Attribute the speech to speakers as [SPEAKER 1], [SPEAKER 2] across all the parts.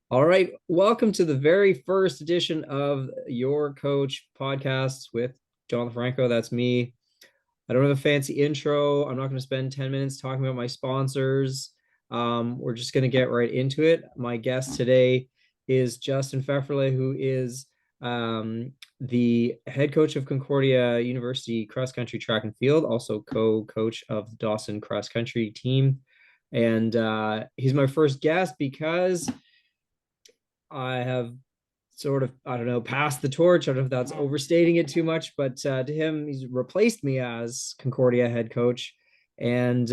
[SPEAKER 1] All right. Welcome to the very first edition of Your Coach podcast with Jonathan Franco. That's me. I don't have a fancy intro. I'm not going to spend 10 minutes talking about my sponsors. We're just going to get right into it. My guest today is Justin Pfefferle, who is the head coach of Concordia University cross country track and field, also co-coach of the Dawson cross country team. And he's my first guest because I have sort of, I don't know, passed the torch. I don't know if that's overstating it too much, but to him, he's replaced me as Concordia head coach. And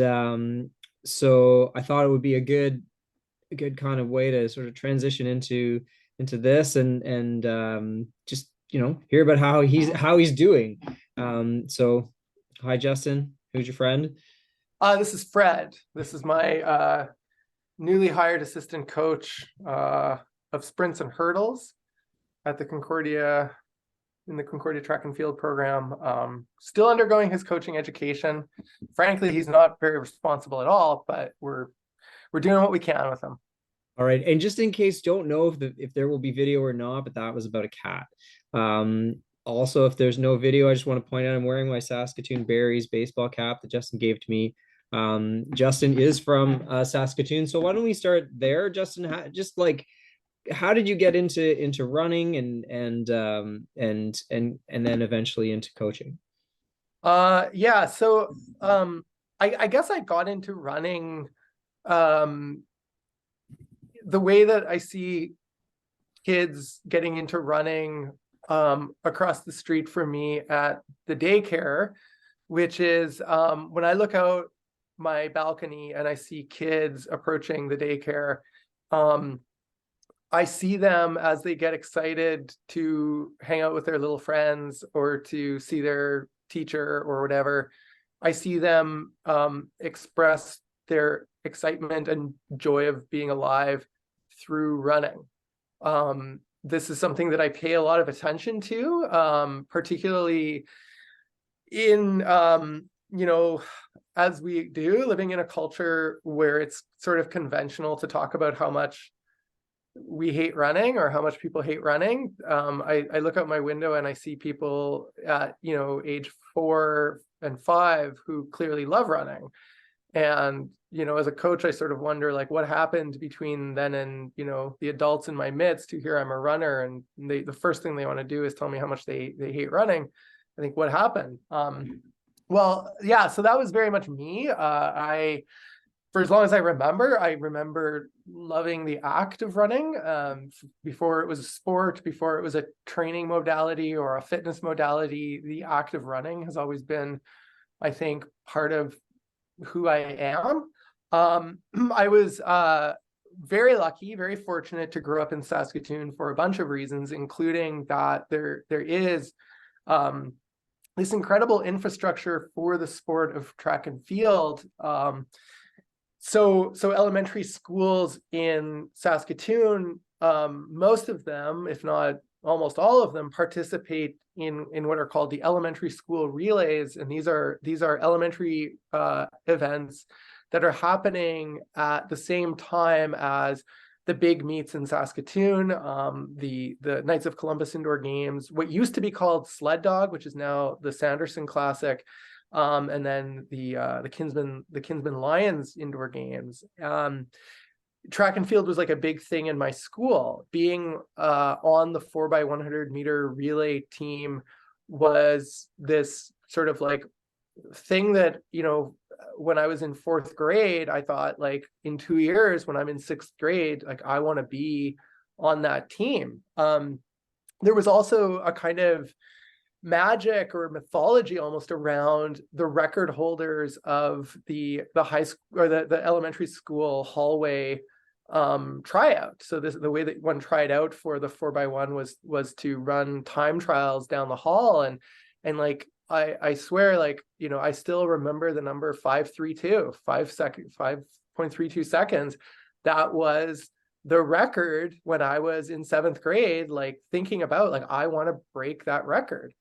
[SPEAKER 1] so I thought it would be a good kind of way to sort of transition into this and just hear about how he's doing. So hi Justin, who's your friend?
[SPEAKER 2] This is Fred. This is my newly hired assistant coach of sprints and hurdles at the Concordia in the Concordia track and field program. Still undergoing his coaching education. Frankly, he's not very responsible at all, but we're doing what we can with him.
[SPEAKER 1] All right. And just in case, don't know if there will be video or not, but that was about a cat. Also, if there's no video, I just want to point out I'm wearing my Saskatoon Berries baseball cap that Justin gave to me. Justin is from Saskatoon, so why don't we start there, Justin? How did you get into running and then eventually into coaching?
[SPEAKER 2] Yeah, so I guess I got into running the way that I see kids getting into running across the street from me at the daycare, which is when I look out my balcony and I see kids approaching the daycare, I see them as they get excited to hang out with their little friends or to see their teacher or whatever. I see them express their excitement and joy of being alive through running. This is something that I pay a lot of attention to, particularly in, as we do, living in a culture where it's sort of conventional to talk about how much we hate running or how much people hate running. I look out my window and I see people at, age 4 and 5 who clearly love running. And, as a coach, I sort of wonder, like, what happened between then and, the adults in my midst who hear I'm a runner and the first thing they want to do is tell me how much they hate running. I think, what happened? Well, yeah, so that was very much me. For as long as I remember loving the act of running. Before it was a sport, before it was a training modality or a fitness modality, the act of running has always been, I think, part of who I am. I was very lucky, very fortunate to grow up in Saskatoon for a bunch of reasons, including that there is this incredible infrastructure for the sport of track and field. So elementary schools in Saskatoon, most of them, if not almost all of them, participate in what are called the elementary school relays, and these are elementary events that are happening at the same time as the big meets in Saskatoon, the Knights of Columbus indoor games, what used to be called Sled Dog, which is now the Sanderson Classic, and then the Kinsman Lions indoor games. Track and field was like a big thing in my school. Being on the 4x100 meter relay team was this sort of like thing that, when I was in 4th grade, I thought, like, in 2 years, when I'm in 6th grade, like, I want to be on that team. There was also a kind of magic or mythology almost around the record holders of the high school or the elementary school hallway tryout. So the way that one tried out for the 4x1 was to run time trials down the hall, and like I swear, like, I still remember the number 5.32 seconds. That was the record when I was in 7th grade, like, thinking about, like, I want to break that record.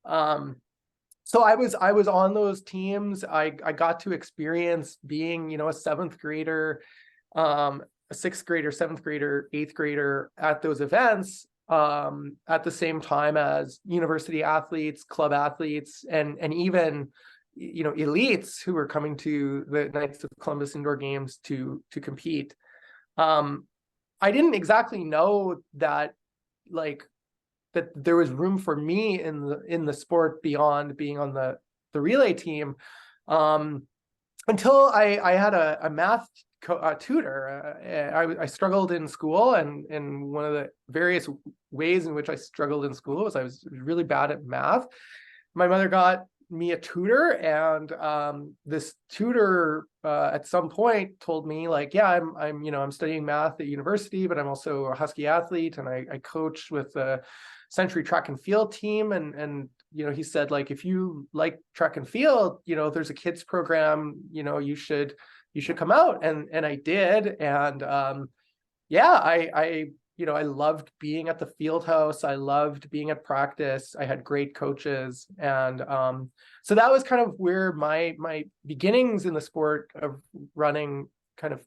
[SPEAKER 2] So I was on those teams. I got to experience being, a 7th grader a sixth grader, seventh grader, eighth grader at those events, at the same time as university athletes, club athletes, and even, you know, elites who were coming to the Knights of Columbus indoor games to compete. I didn't exactly know that, like, that there was room for me in the sport beyond being on the relay team, until I had a math tutor. I struggled in school, and one of the various ways in which I struggled in school was I was really bad at math. My mother got me a tutor, and this tutor at some point told me, like, yeah, I'm studying math at university, but I'm also a Husky athlete, and I coach with the Century track and field team, and he said, like, if you like track and field, there's a kids program, you should come out. And I did. And yeah, I loved being at the field house. I loved being at practice. I had great coaches. And so that was kind of where my beginnings in the sport of running kind of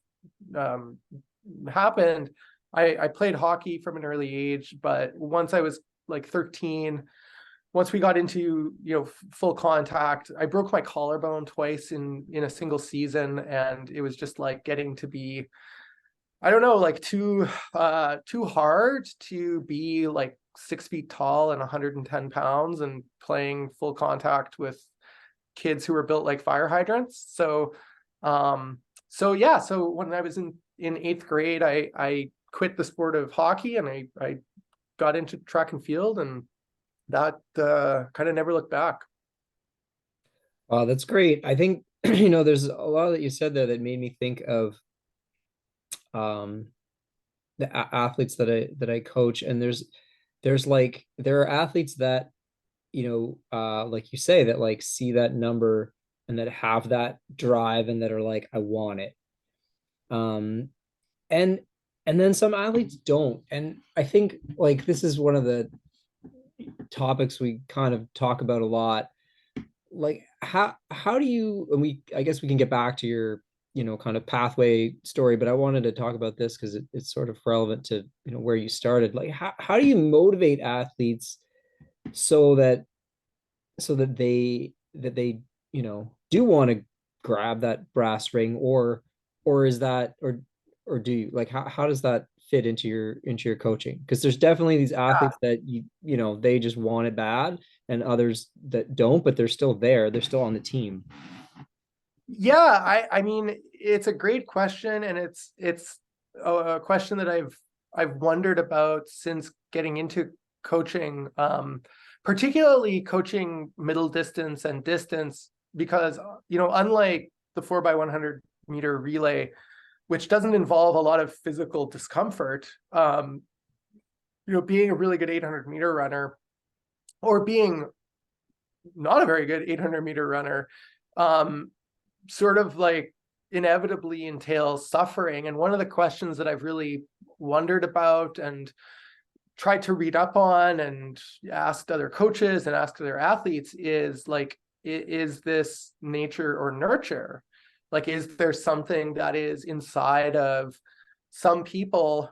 [SPEAKER 2] happened. I played hockey from an early age, but once I was like 13, once we got into full contact, I broke my collarbone twice in a single season, and it was just like getting to be, I don't know, like too hard to be like 6 feet tall and 110 pounds and playing full contact with kids who were built like fire hydrants. So yeah, so when I was in eighth grade, I quit the sport of hockey, and I got into track and field, and that kind of never looked back.
[SPEAKER 1] Wow, that's great. I think there's a lot that you said there that made me think of um the athletes that I coach, and there's like there are athletes that like you say, that like see that number and that have that drive and that are like, I want it. Um and then some athletes don't. And I think like this is one of the topics we kind of talk about a lot. Like how do you, and I guess we can get back to your kind of pathway story, but I wanted to talk about this because it's sort of relevant to where you started. Like how do you motivate athletes so that they do want to grab that brass ring, or is that, or do you, like, how does that fit into your coaching? Because there's definitely these athletes that they just want it bad, and others that don't, but they're still there, they're still on the team.
[SPEAKER 2] Yeah, I mean, it's a great question, and it's a question that I've wondered about since getting into coaching, particularly coaching middle distance and distance, because unlike the 4x100 meter relay, which doesn't involve a lot of physical discomfort, being a really good 800-meter runner, or being not a very good 800-meter runner, sort of like inevitably entails suffering. And one of the questions that I've really wondered about and tried to read up on and asked other coaches and asked other athletes is, like, is this nature or nurture? Like, is there something that is inside of some people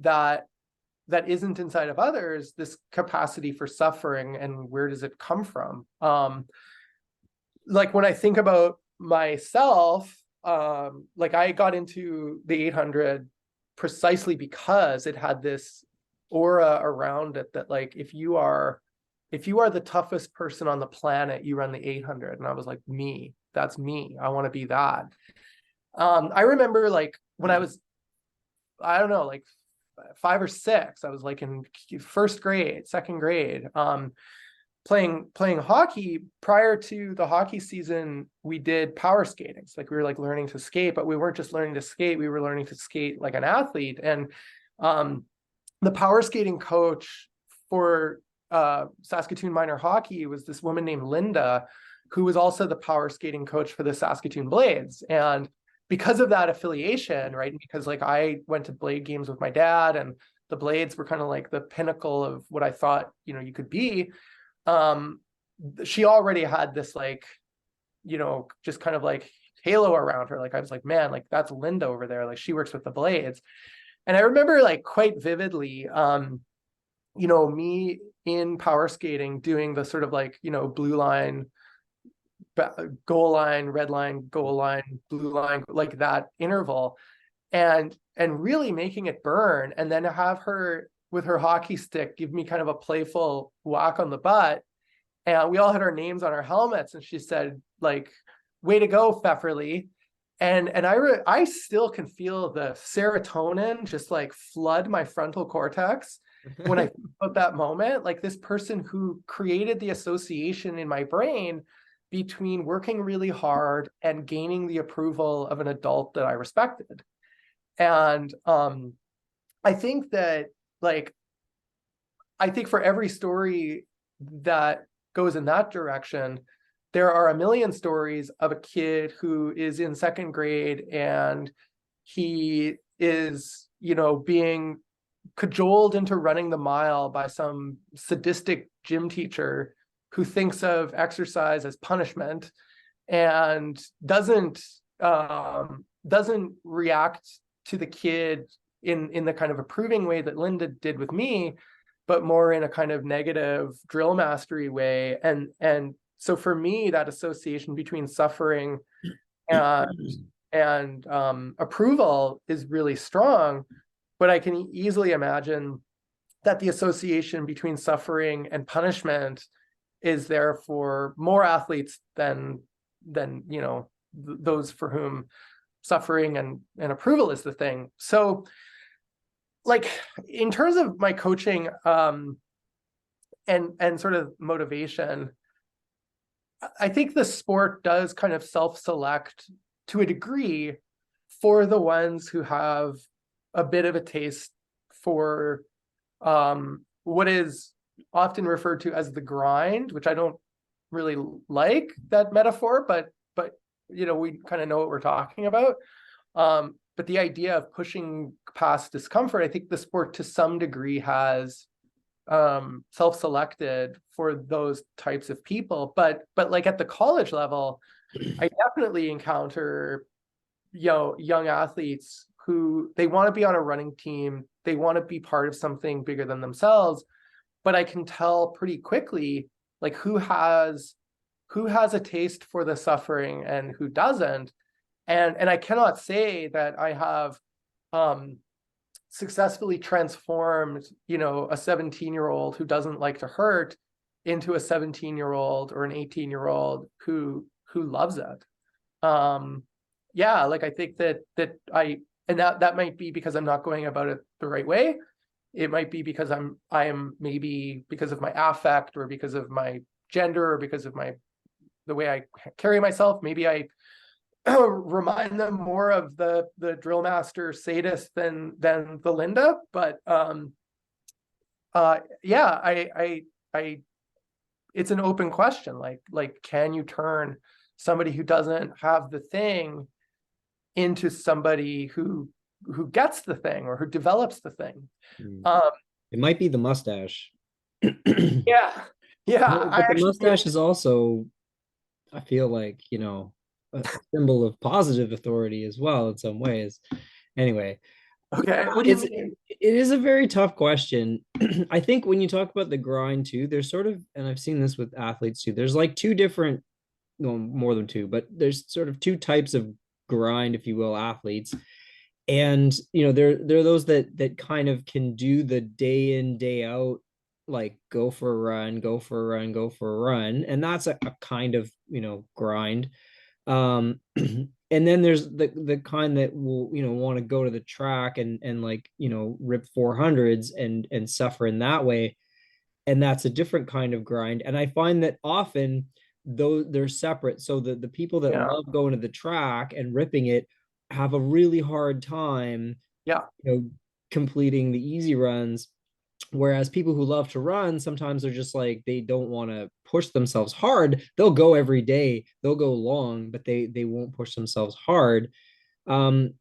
[SPEAKER 2] that isn't inside of others, this capacity for suffering, and where does it come from? Like, when I think about myself, like, I got into the 800 precisely because it had this aura around it that, like, if you are the toughest person on the planet, you run the 800. And I was like, that's me. I want to be that. I remember, like, when I was, I don't know, like 5 or 6, I was like in first grade, second grade, playing hockey. Prior to the hockey season, we did power skating. It's like we were like learning to skate, but we weren't just learning to skate, we were learning to skate like an athlete. And the power skating coach for Saskatoon minor hockey was this woman named Linda, who was also the power skating coach for the Saskatoon Blades. And because of that affiliation, right, because like I went to Blade games with my dad, and the Blades were kind of like the pinnacle of what I thought you could be, she already had this, like, just kind of like halo around her. Like I was like, man, like that's Linda over there. Like she works with the blades. And I remember like quite vividly, me in power skating doing the sort of like, blue line, goal line, red line, goal line, blue line, like that interval, and really making it burn, and then have her with her hockey stick give me kind of a playful whack on the butt, and we all had our names on our helmets, and she said like, "Way to go, Pfefferle." And I still can feel the serotonin just like flood my frontal cortex when I think about that moment. Like this person who created the association in my brain between working really hard and gaining the approval of an adult that I respected. And I think that like I think for every story that goes in that direction, there are a million stories of a kid who is in second grade and he is, being cajoled into running the mile by some sadistic gym teacher who thinks of exercise as punishment and doesn't react to the kid in the kind of approving way that Linda did with me, but more in a kind of negative drill mastery way. And so for me, that association between suffering and approval is really strong. But I can easily imagine that the association between suffering and punishment is there for more athletes than those for whom suffering and approval is the thing. So like in terms of my coaching and sort of motivation, I think the sport does kind of self-select to a degree for the ones who have a bit of a taste for what is often referred to as the grind, which I don't really like that metaphor, but we kind of know what we're talking about. But the idea of pushing past discomfort, I think the sport to some degree has self-selected for those types of people. But like at the college level, I definitely encounter young athletes who they want to be on a running team, they want to be part of something bigger than themselves, but I can tell pretty quickly like who has a taste for the suffering and who doesn't. And I cannot say that I have successfully transformed, a 17-year-old who doesn't like to hurt into a 17-year-old or an 18-year-old who loves it. Like I think that that might be because I'm not going about it the right way. It might be because I am maybe because of my affect or because of my gender or because of the way I carry myself. Maybe I remind them more of the drill master sadist than the Linda. But I it's an open question. Like can you turn somebody who doesn't have the thing into somebody who gets the thing or who develops the thing?
[SPEAKER 1] It might be the mustache.
[SPEAKER 2] Yeah.
[SPEAKER 1] But the mustache is also, I feel like, a symbol of positive authority as well in some ways. Anyway,
[SPEAKER 2] Okay. What do you mean?
[SPEAKER 1] it is a very tough question. I think when you talk about the grind too, there's sort of, and I've seen this with athletes too, there's like two different, well, more than two, but there's sort of two types of grind, if you will, athletes. And there are those that kind of can do the day in, day out, like go for a run, go for a run, go for a run. And that's a kind of, grind. And then there's the kind that will, want to go to the track and like, rip 400s and suffer in that way. And that's a different kind of grind. And I find that often though they're separate. So the people that
[SPEAKER 2] Yeah.
[SPEAKER 1] love going to the track and ripping it have a really hard time,
[SPEAKER 2] Yeah.
[SPEAKER 1] completing the easy runs. Whereas people who love to run, sometimes they're just like, they don't want to push themselves hard. They'll go every day, they'll go long, but they won't push themselves hard. And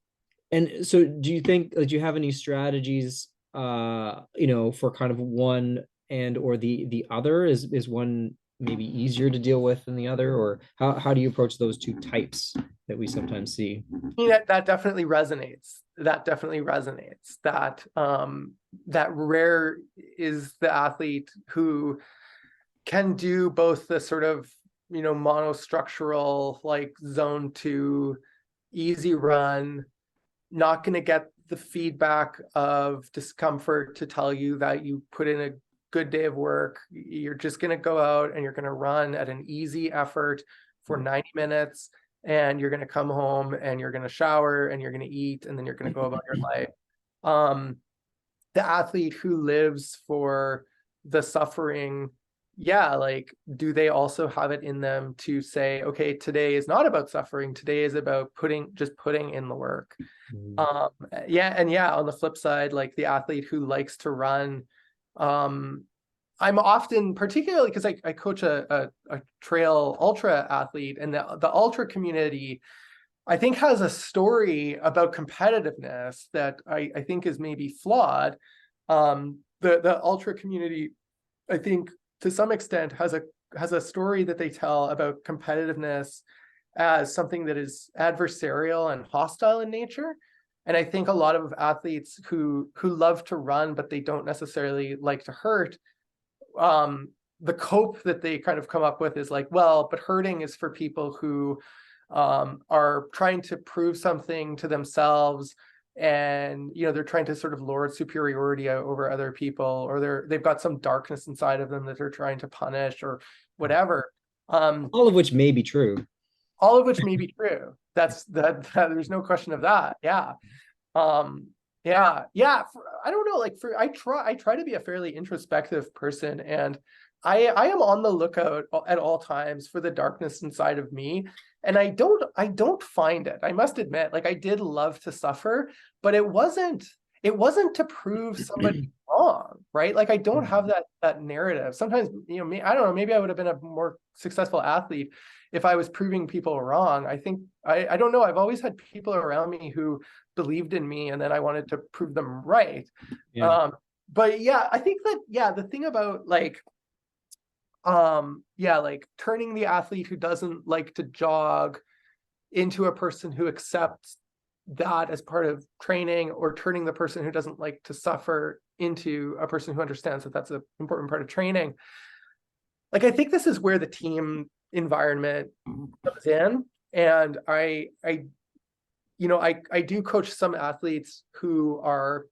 [SPEAKER 1] so do you think, do you have any strategies, for kind of one and or the other? Is one maybe easier to deal with than the other, or how do you approach those two types that we sometimes see?
[SPEAKER 2] mean, that definitely resonates. That definitely resonates. That rare is the athlete who can do both the sort of, monostructural, like zone two, easy run, not going to get the feedback of discomfort to tell you that you put in a good day of work. You're just going to go out and you're going to run at an easy effort for 90 minutes, and you're going to come home and you're going to shower and you're going to eat, and then you're going to go about your life. The athlete who lives for the suffering, yeah, like, do they also have it in them to say, okay, today is not about suffering, today is about just putting in the work. Yeah, and yeah, on the flip side, like the athlete who likes to run, I'm often, particularly because I coach a trail ultra athlete, and the ultra community, I think, has a story about competitiveness that I think is maybe flawed. The ultra community, I think, to some extent, has a story that they tell about competitiveness as something that is adversarial and hostile in nature. And I think a lot of athletes who love to run, but they don't necessarily like to hurt, the cope that they kind of come up with is like, well, but hurting is for people who are trying to prove something to themselves, and they're trying to sort of lord superiority over other people, or they've got some darkness inside of them that they're trying to punish or whatever.
[SPEAKER 1] All of which may be true.
[SPEAKER 2] All of which may be true. That there's no question of that. Yeah. Yeah. I don't know. Like, I try to be a fairly introspective person, and I am on the lookout at all times for the darkness inside of me, and I don't find it. I must admit, like, I did love to suffer, but it wasn't to prove somebody wrong, right? Like, I don't have that narrative. Sometimes, I don't know, maybe I would have been a more successful athlete if I was proving people wrong. I think I don't know. I've always had people around me who believed in me, and then I wanted to prove them right.
[SPEAKER 1] Yeah.
[SPEAKER 2] But yeah, I think that, yeah, the thing about like, like turning the athlete who doesn't like to jog into a person who accepts that as part of training, or turning the person who doesn't like to suffer into a person who understands that that's an important part of training. Like, I think this is where the team environment comes in. And I do coach some athletes who are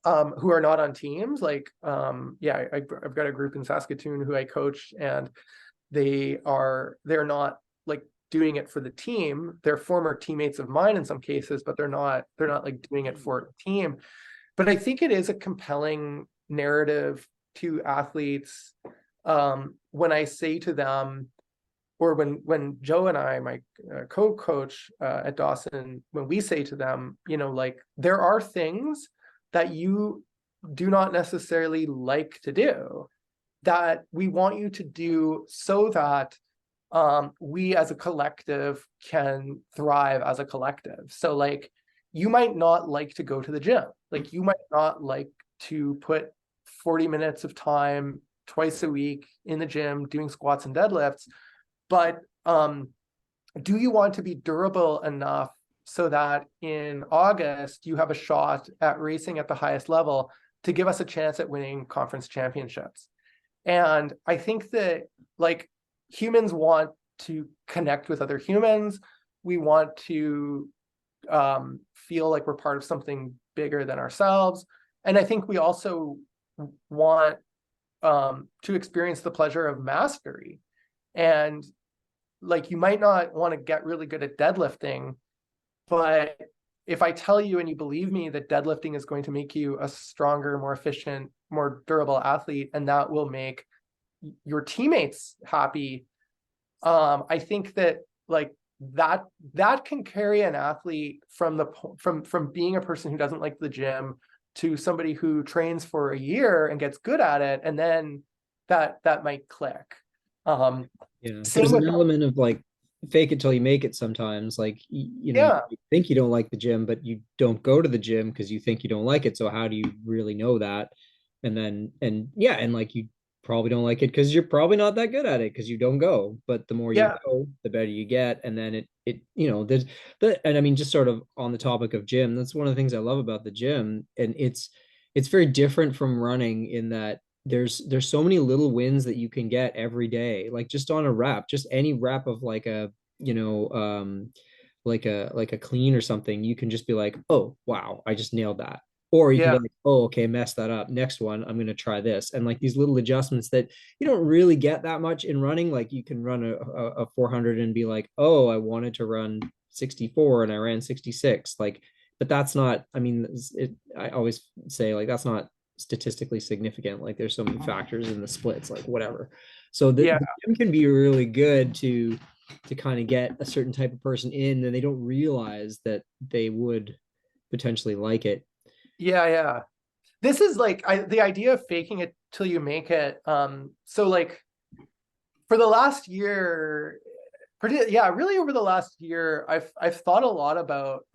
[SPEAKER 2] not on teams. Like, I've got a group in Saskatoon who I coach, and they're not like doing it for the team. They're former teammates of mine in some cases, but they're not like doing it for a team. But I think it is a compelling narrative to athletes, when I say to them, or when Joe and I, my co-coach at Dawson, when we say to them, like, there are things that you do not necessarily like to do, that we want you to do so that we as a collective can thrive as a collective. So, like, you might not like to go to the gym. Like, you might not like to put 40 minutes of time twice a week in the gym doing squats and deadlifts, but do you want to be durable enough so that in August you have a shot at racing at the highest level to give us a chance at winning conference championships? And I think that, like, humans want to connect with other humans. We want to feel like we're part of something bigger than ourselves. And I think we also want to experience the pleasure of mastery. And, like, you might not want to get really good at deadlifting, but if I tell you and you believe me that deadlifting is going to make you a stronger, more efficient, more durable athlete, and that will make your teammates happy, I think that, like, that can carry an athlete from being a person who doesn't like the gym to somebody who trains for a year and gets good at it, and then that might click.
[SPEAKER 1] Yeah.
[SPEAKER 2] Same
[SPEAKER 1] There's
[SPEAKER 2] with,
[SPEAKER 1] an element of like fake it till you make it sometimes. Like,
[SPEAKER 2] yeah,
[SPEAKER 1] you think you don't like the gym, but you don't go to the gym because you think you don't like it. So how do you really know that? And then, and yeah, and like, you probably don't like it because you're probably not that good at it because you don't go. But the more you
[SPEAKER 2] Yeah,
[SPEAKER 1] go, the better you get. And then there's and I mean, just sort of on the topic of gym, that's one of the things I love about the gym. And it's very different from running in that there's so many little wins that you can get every day, like just on a rep, just any rep of like a, like a clean or something, you can just be like, oh wow, I just nailed that. Or you can
[SPEAKER 2] yeah,
[SPEAKER 1] be like, oh, okay, mess that up. Next one, I'm gonna try this. And like these little adjustments that you don't really get that much in running. Like you can run a 400 and be like, oh, I wanted to run 64 and I ran 66. Like, but that's not, I mean, I always say like that's not statistically significant. Like there's so many factors in the splits, like whatever. So
[SPEAKER 2] yeah,
[SPEAKER 1] the gym can be really good to kind of get a certain type of person in, and they don't realize that they would potentially like it.
[SPEAKER 2] yeah. This is like the idea of faking it till you make it. So like for the last year, really over the last year, I've thought a lot about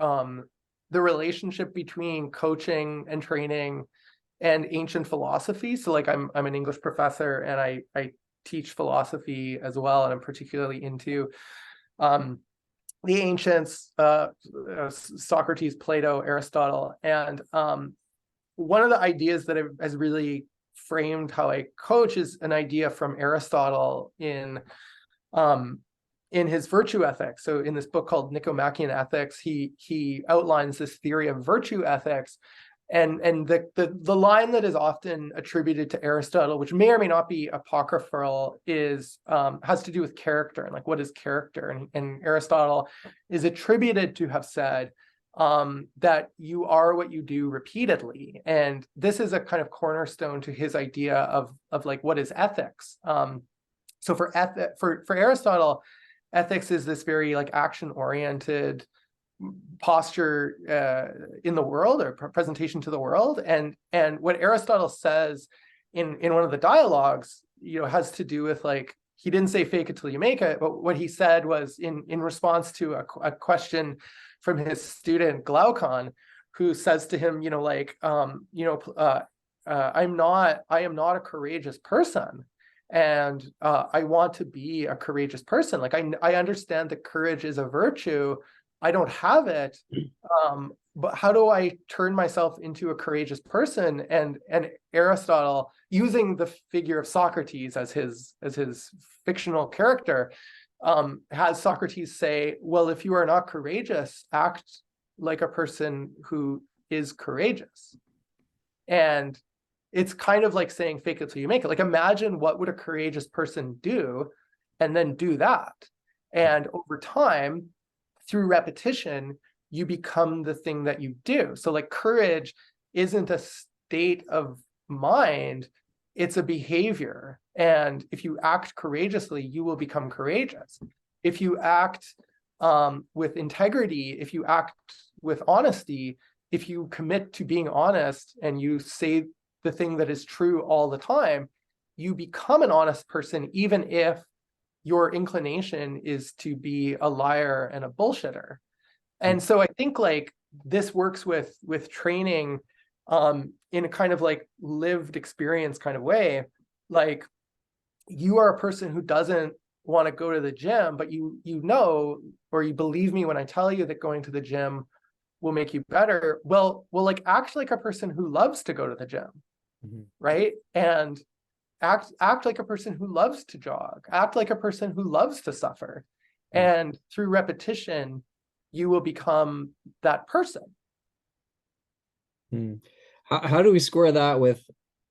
[SPEAKER 2] the relationship between coaching and training and ancient philosophy. So like I'm an English professor and I teach philosophy as well, and I'm particularly into um, the ancients, Socrates, Plato, Aristotle, and one of the ideas that has really framed how I coach is an idea from Aristotle um, in his virtue ethics. So in this book called Nicomachean Ethics, he outlines this theory of virtue ethics. And the line that is often attributed to Aristotle, which may or may not be apocryphal, is has to do with character and like what is character. And Aristotle is attributed to have said that you are what you do repeatedly. And this is a kind of cornerstone to his idea of like what is ethics. So for Aristotle, ethics is this very like action oriented posture in the world or presentation to the world. And what Aristotle says in one of the dialogues, has to do with like, he didn't say fake it till you make it, but what he said was in response to a question from his student Glaucon, who says to him, I am not a courageous person. And I want to be a courageous person. Like I understand that courage is a virtue. I don't have it, but how do I turn myself into a courageous person? And Aristotle, using the figure of Socrates as his fictional character, has Socrates say, well, if you are not courageous, act like a person who is courageous. And it's kind of like saying fake it till you make it. Like imagine what would a courageous person do and then do that. And over time, through repetition, you become the thing that you do. So like courage isn't a state of mind, it's a behavior. And if you act courageously, you will become courageous. If you act with integrity, if you act with honesty, if you commit to being honest and you say the thing that is true all the time, you become an honest person, even if your inclination is to be a liar and a bullshitter. And so I think like this works with training in a kind of like lived experience kind of way. Like you are a person who doesn't want to go to the gym, but you or you believe me when I tell you that going to the gym will make you better. Well, like act like a person who loves to go to the gym, right? And act like a person who loves to jog, act like a person who loves to suffer. And through repetition, you will become that person.
[SPEAKER 1] How do we square that with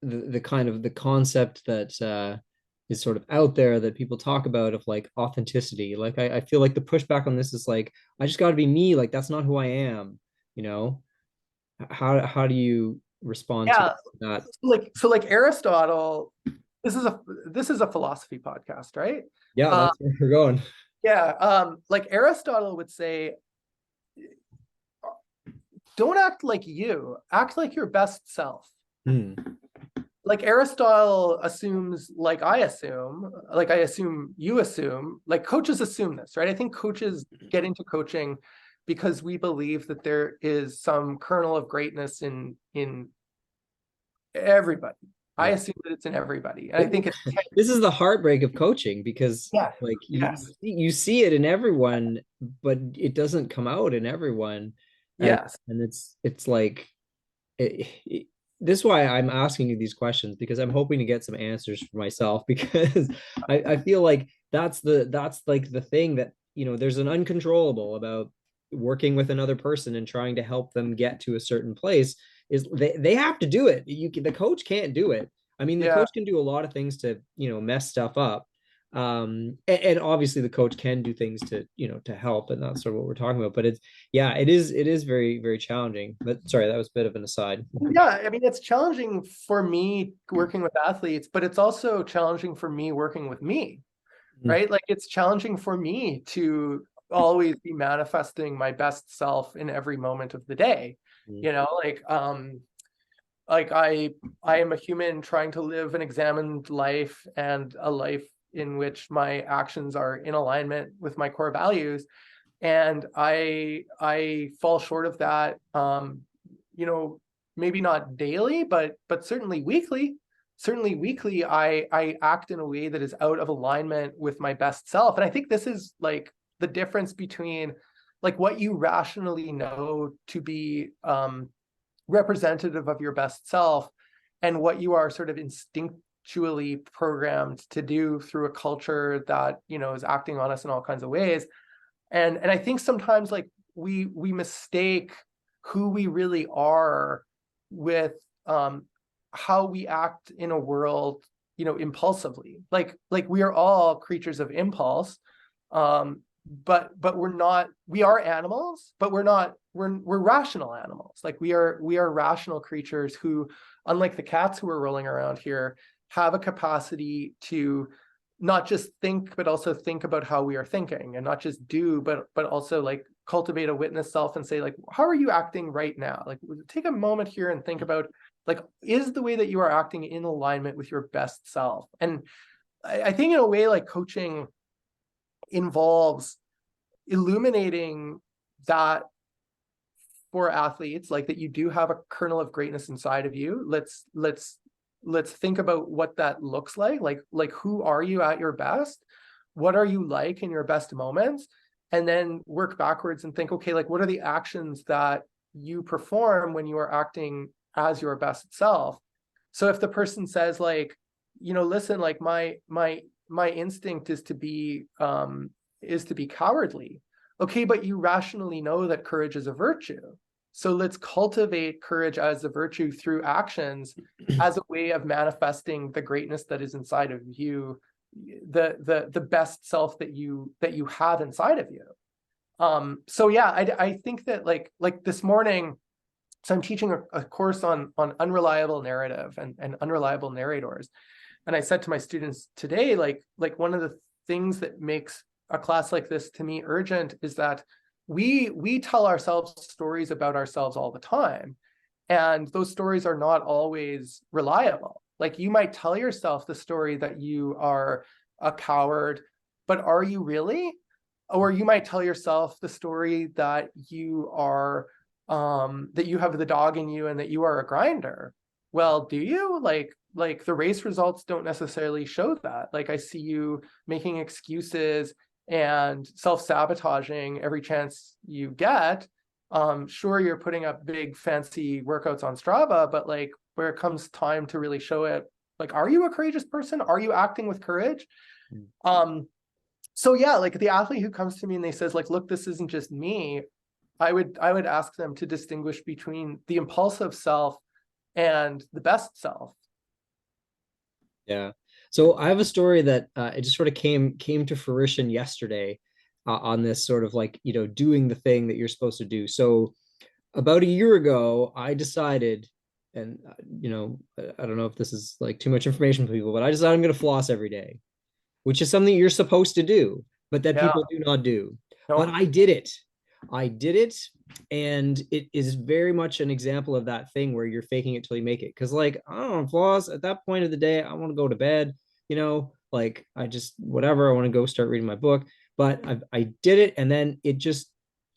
[SPEAKER 1] the kind of the concept that is sort of out there that people talk about of like authenticity? Like I feel like the pushback on this is like, I just got to be me. Like that's not who I am, you know? How do you respond to
[SPEAKER 2] Yeah,
[SPEAKER 1] that?
[SPEAKER 2] like Aristotle, this is a philosophy podcast, right?
[SPEAKER 1] Yeah,
[SPEAKER 2] Uh,
[SPEAKER 1] that's where we're going.
[SPEAKER 2] yeah, like Aristotle would say, don't act like you, act like your best self.
[SPEAKER 1] Hmm.
[SPEAKER 2] Like Aristotle assumes, like I assume, like I assume you assume, like coaches assume this, right? I think coaches get into coaching because we believe that there is some kernel of greatness in everybody. I
[SPEAKER 1] Yeah.
[SPEAKER 2] assume that it's in everybody. And I think it's,
[SPEAKER 1] This is the heartbreak of coaching because
[SPEAKER 2] yes,
[SPEAKER 1] like
[SPEAKER 2] yes,
[SPEAKER 1] you see it in everyone, but it doesn't come out in everyone. And
[SPEAKER 2] yes.
[SPEAKER 1] it's like this is why I'm asking you these questions because I'm hoping to get some answers for myself because I feel like that's like the thing that there's an uncontrollable about working with another person and trying to help them get to a certain place is they have to do it. The coach can't do it. I mean, the
[SPEAKER 2] Yeah.
[SPEAKER 1] coach can do a lot of things to mess stuff up. And obviously the coach can do things to to help, and that's sort of what we're talking about. But it is very, very challenging. But sorry, that was a bit of an aside.
[SPEAKER 2] Yeah, I mean, it's challenging for me working with athletes, but it's also challenging for me working with me,
[SPEAKER 1] Mm,
[SPEAKER 2] right? Like it's challenging for me to always be manifesting my best self in every moment of the day.
[SPEAKER 1] mm,
[SPEAKER 2] You know, like I am a human trying to live an examined life and a life in which my actions are in alignment with my core values. And I fall short of that, you know, maybe not daily, but certainly weekly. Certainly weekly, I act in a way that is out of alignment with my best self. And I think this is like the difference between like what you rationally know to be representative of your best self and what you are sort of instinctually programmed to do through a culture that is acting on us in all kinds of ways. And I think sometimes like we mistake who we really are with how we act in a world impulsively. Like we are all creatures of impulse, but we are animals, but we're rational animals. Like we are rational creatures who, unlike the cats who are rolling around here, have a capacity to not just think, but also think about how we are thinking, and not just do, but also like cultivate a witness self and say, like, how are you acting right now? Like, take a moment here and think about, like, is the way that you are acting in alignment with your best self? And I think in a way, like coaching involves illuminating that for athletes, like that you do have a kernel of greatness inside of you. Let's think about what that looks like who are you at your best, what are you like in your best moments, and then work backwards and think, okay, like what are the actions that you perform when you are acting as your best self. So if the person says, like, listen, like my instinct is to be cowardly. Okay, but you rationally know that courage is a virtue. So let's cultivate courage as a virtue through actions, as a way of manifesting the greatness that is inside of you, the best self that you have inside of you. So yeah, I think that like this morning, so I'm teaching a course on unreliable narrative and unreliable narrators. And I said to my students today, like one of the things that makes a class like this to me urgent is that we tell ourselves stories about ourselves all the time, and those stories are not always reliable. Like you might tell yourself the story that you are a coward, but are you really? Or you might tell yourself the story that you are that you have the dog in you and that you are a grinder. Well, do you? Like the race results don't necessarily show that. Like I see you making excuses and self-sabotaging every chance you get. Sure, you're putting up big fancy workouts on Strava, but like where it comes time to really show it, like, are you a courageous person? Are you acting with courage? So yeah, like the athlete who comes to me and they says, like, look, this isn't just me. I would ask them to distinguish between the impulsive self and the best self.
[SPEAKER 1] Yeah. So I have a story that it just sort of came to fruition yesterday on this sort of like doing the thing that you're supposed to do. So about a year ago, I decided, and I don't know if this is like too much information for people, but I decided I'm going to floss every day, which is something you're supposed to do, but that
[SPEAKER 2] Yeah,
[SPEAKER 1] people do not do. But
[SPEAKER 2] no,
[SPEAKER 1] I did it. I did it. And it is very much an example of that thing where you're faking it till you make it. Cause like, I don't know, floss at that point of the day, I want to go to bed, like I just, whatever, I want to go start reading my book. But I did it. And then it just,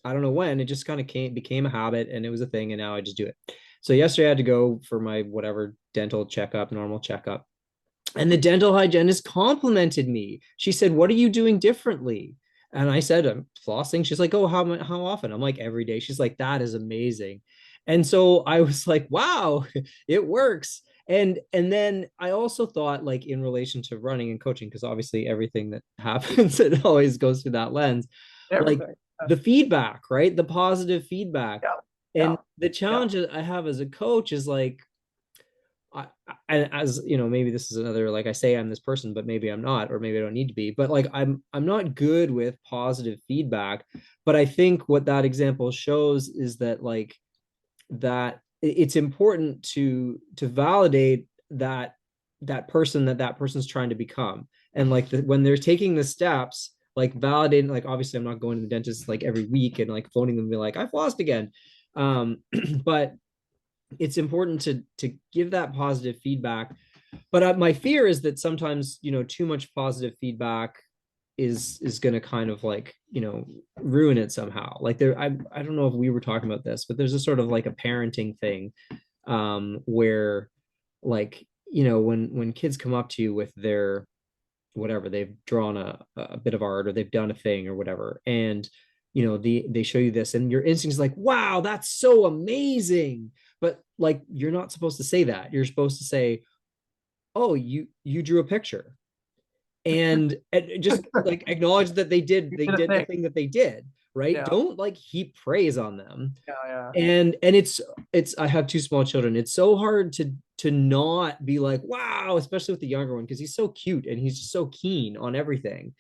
[SPEAKER 1] I don't know when, it just kind of became a habit and it was a thing. And now I just do it. So yesterday I had to go for my whatever dental checkup, normal checkup. And the dental hygienist complimented me. She said, "What are you doing differently?" And I said, "I'm flossing." She's like, "Oh, how often?" I'm like, "Every day." She's like, "That is amazing." And so I was like, "Wow, it works." And then I also thought, like, in relation to running and coaching, because obviously everything that happens, it always goes through that lens, like
[SPEAKER 2] Everything.
[SPEAKER 1] the feedback, right? The positive feedback.
[SPEAKER 2] Yeah.
[SPEAKER 1] And
[SPEAKER 2] Yeah.
[SPEAKER 1] the
[SPEAKER 2] Yeah.
[SPEAKER 1] challenge that I have as a coach is like, and as you know, maybe this is another, like, I say I'm this person, but maybe I'm not, or maybe I don't need to be. But like, I'm not good with positive feedback. But I think what that example shows is that, like, that it's important to validate that person, that person's trying to become, and like when they're taking the steps, like validating, like obviously I'm not going to the dentist like every week and like phoning them and be like, I've lost again. But it's important to give that positive feedback. But my fear is that sometimes, too much positive feedback is going to kind of like, ruin it somehow. Like I don't know if we were talking about this, but there's a sort of like a parenting thing, where, like, when kids come up to you with their whatever, they've drawn a bit of art, or they've done a thing or whatever, and they show you this, and your instinct is like, wow, that's so amazing. But like, you're not supposed to say that. You're supposed to say, oh, you drew a picture, and just like acknowledge that they did
[SPEAKER 2] You
[SPEAKER 1] they
[SPEAKER 2] did a
[SPEAKER 1] did the
[SPEAKER 2] thing.
[SPEAKER 1] thing that they did, right?
[SPEAKER 2] Yeah.
[SPEAKER 1] Don't like heap praise on them.
[SPEAKER 2] Yeah. Yeah.
[SPEAKER 1] And it's I have two small children. It's so hard to not be like, wow, especially with the younger one, because he's so cute and he's just so keen on everything.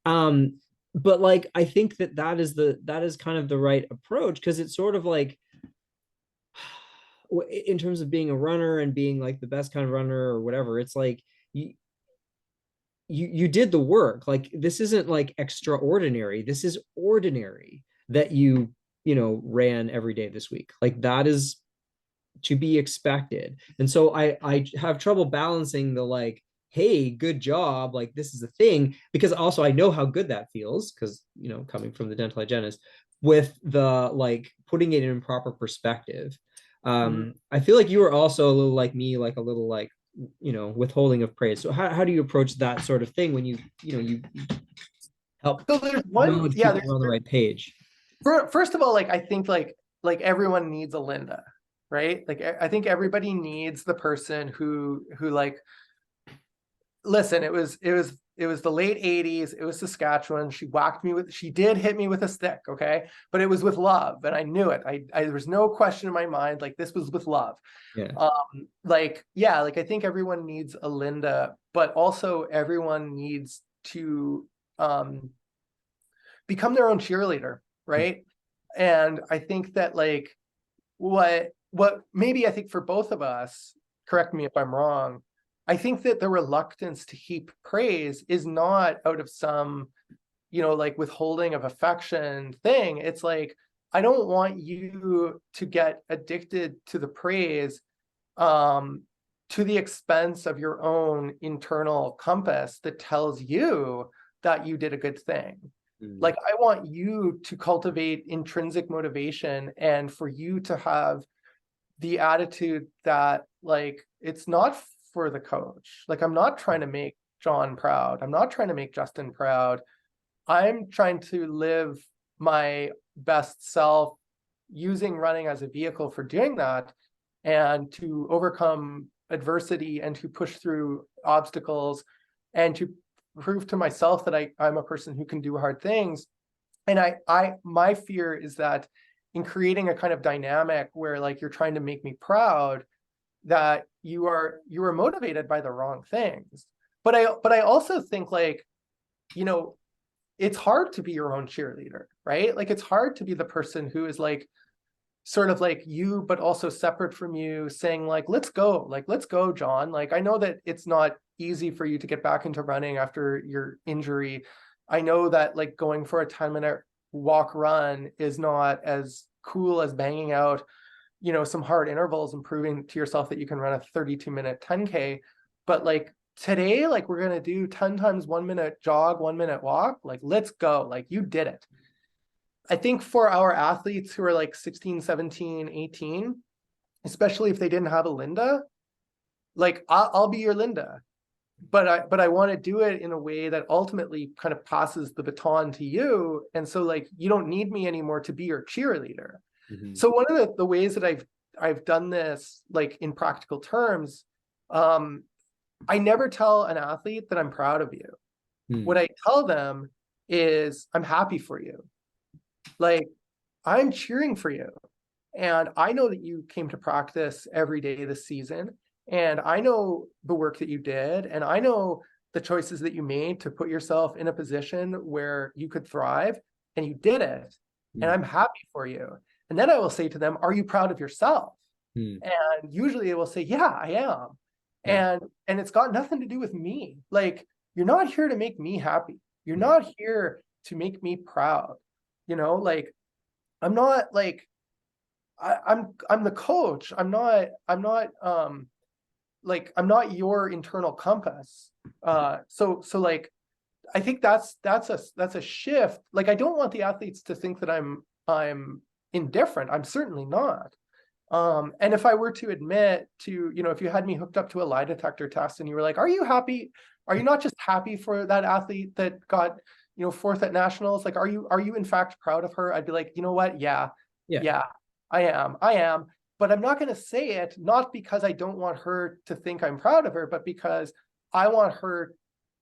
[SPEAKER 1] um but like, I think that is kind of the right approach, because it's sort of like, in terms of being a runner and being like the best kind of runner or whatever, it's like, you you did the work. Like, this isn't like extraordinary, this is ordinary that you ran every day this week. Like, that is to be expected. And so I have trouble balancing the, like, hey, good job, like, this is a thing, because also I know how good that feels, because coming from the dental hygienist, with the, like, putting it in proper perspective.
[SPEAKER 2] Mhm.
[SPEAKER 1] I feel like you were also a little like me, like a little like, withholding of praise. So how do you approach that sort of thing when you help
[SPEAKER 2] So there's one,
[SPEAKER 1] acknowledge
[SPEAKER 2] yeah,
[SPEAKER 1] people are on the right page?
[SPEAKER 2] first of all, like I think like everyone needs a Linda, right? Like I think everybody needs the person who like, listen, it was the late 80s, it was Saskatchewan. She did hit me with a stick, okay? But it was with love, and I knew it. There was no question in my mind, like this was with love.
[SPEAKER 1] Yeah.
[SPEAKER 2] Like, yeah, like I think everyone needs a Linda, but also everyone needs to become their own cheerleader, right? And I think that, like, what maybe I think for both of us, correct me if I'm wrong, I think that the reluctance to heap praise is not out of some, like withholding of affection thing. It's like, I don't want you to get addicted to the praise, um, to the expense of your own internal compass that tells you that you did a good thing.
[SPEAKER 1] Mm.
[SPEAKER 2] Like, I want you to cultivate intrinsic motivation, and for you to have the attitude that, like, it's not for the coach. Like, I'm not trying to make John proud. I'm not trying to make Justin proud. I'm trying to live my best self, using running as a vehicle for doing that, and to overcome adversity and to push through obstacles, and to prove to myself that I'm a person who can do hard things. And my fear is that in creating a kind of dynamic where, like, you're trying to make me proud, that you are motivated by the wrong things. But I also think, like, you know, it's hard to be your own cheerleader, right? Like, it's hard to be the person who is like sort of like you, but also separate from you, saying like, let's go, John. Like, I know that it's not easy for you to get back into running after your injury. I know that, like, going for a 10-minute walk run is not as cool as banging out, some hard intervals and proving to yourself that you can run a 32-minute 10K. But like today, like, we're going to do 10 times 1 minute jog, 1 minute walk. Like, let's go. Like, you did it. I think for our athletes who are like 16, 17, 18, especially if they didn't have a Linda, like I'll be your Linda, but I want to do it in a way that ultimately kind of passes the baton to you. And so like, you don't need me anymore to be your cheerleader.
[SPEAKER 1] Mm-hmm.
[SPEAKER 2] So one of the ways that I've done this, like in practical terms, I never tell an athlete that I'm proud of you.
[SPEAKER 1] Mm.
[SPEAKER 2] What I tell them is I'm happy for you. Like, I'm cheering for you. And I know that you came to practice every day this season. And I know the work that you did. And I know the choices that you made to put yourself in a position where you could thrive. And you did it. And
[SPEAKER 1] Mm.
[SPEAKER 2] I'm happy for you. And then I will say to them, are you proud of yourself?
[SPEAKER 1] Mm.
[SPEAKER 2] And usually they will say, yeah, I am.
[SPEAKER 1] Yeah.
[SPEAKER 2] And it's got nothing to do with me. Like, you're not here to make me happy. You're
[SPEAKER 1] Mm.
[SPEAKER 2] not here to make me proud. Like, I'm not like, I'm the coach. I'm not like, I'm not your internal compass. So like, I think that's a shift. Like, I don't want the athletes to think that I'm indifferent. I'm certainly not. And if I were to admit to, if you had me hooked up to a lie detector test and you were like, are you happy? Are you not just happy for that athlete that got, fourth at nationals? Like, are you in fact proud of her? I'd be like, you know what? Yeah,
[SPEAKER 1] Yeah.
[SPEAKER 2] yeah, I am. But I'm not going to say it, not because I don't want her to think I'm proud of her, but because I want her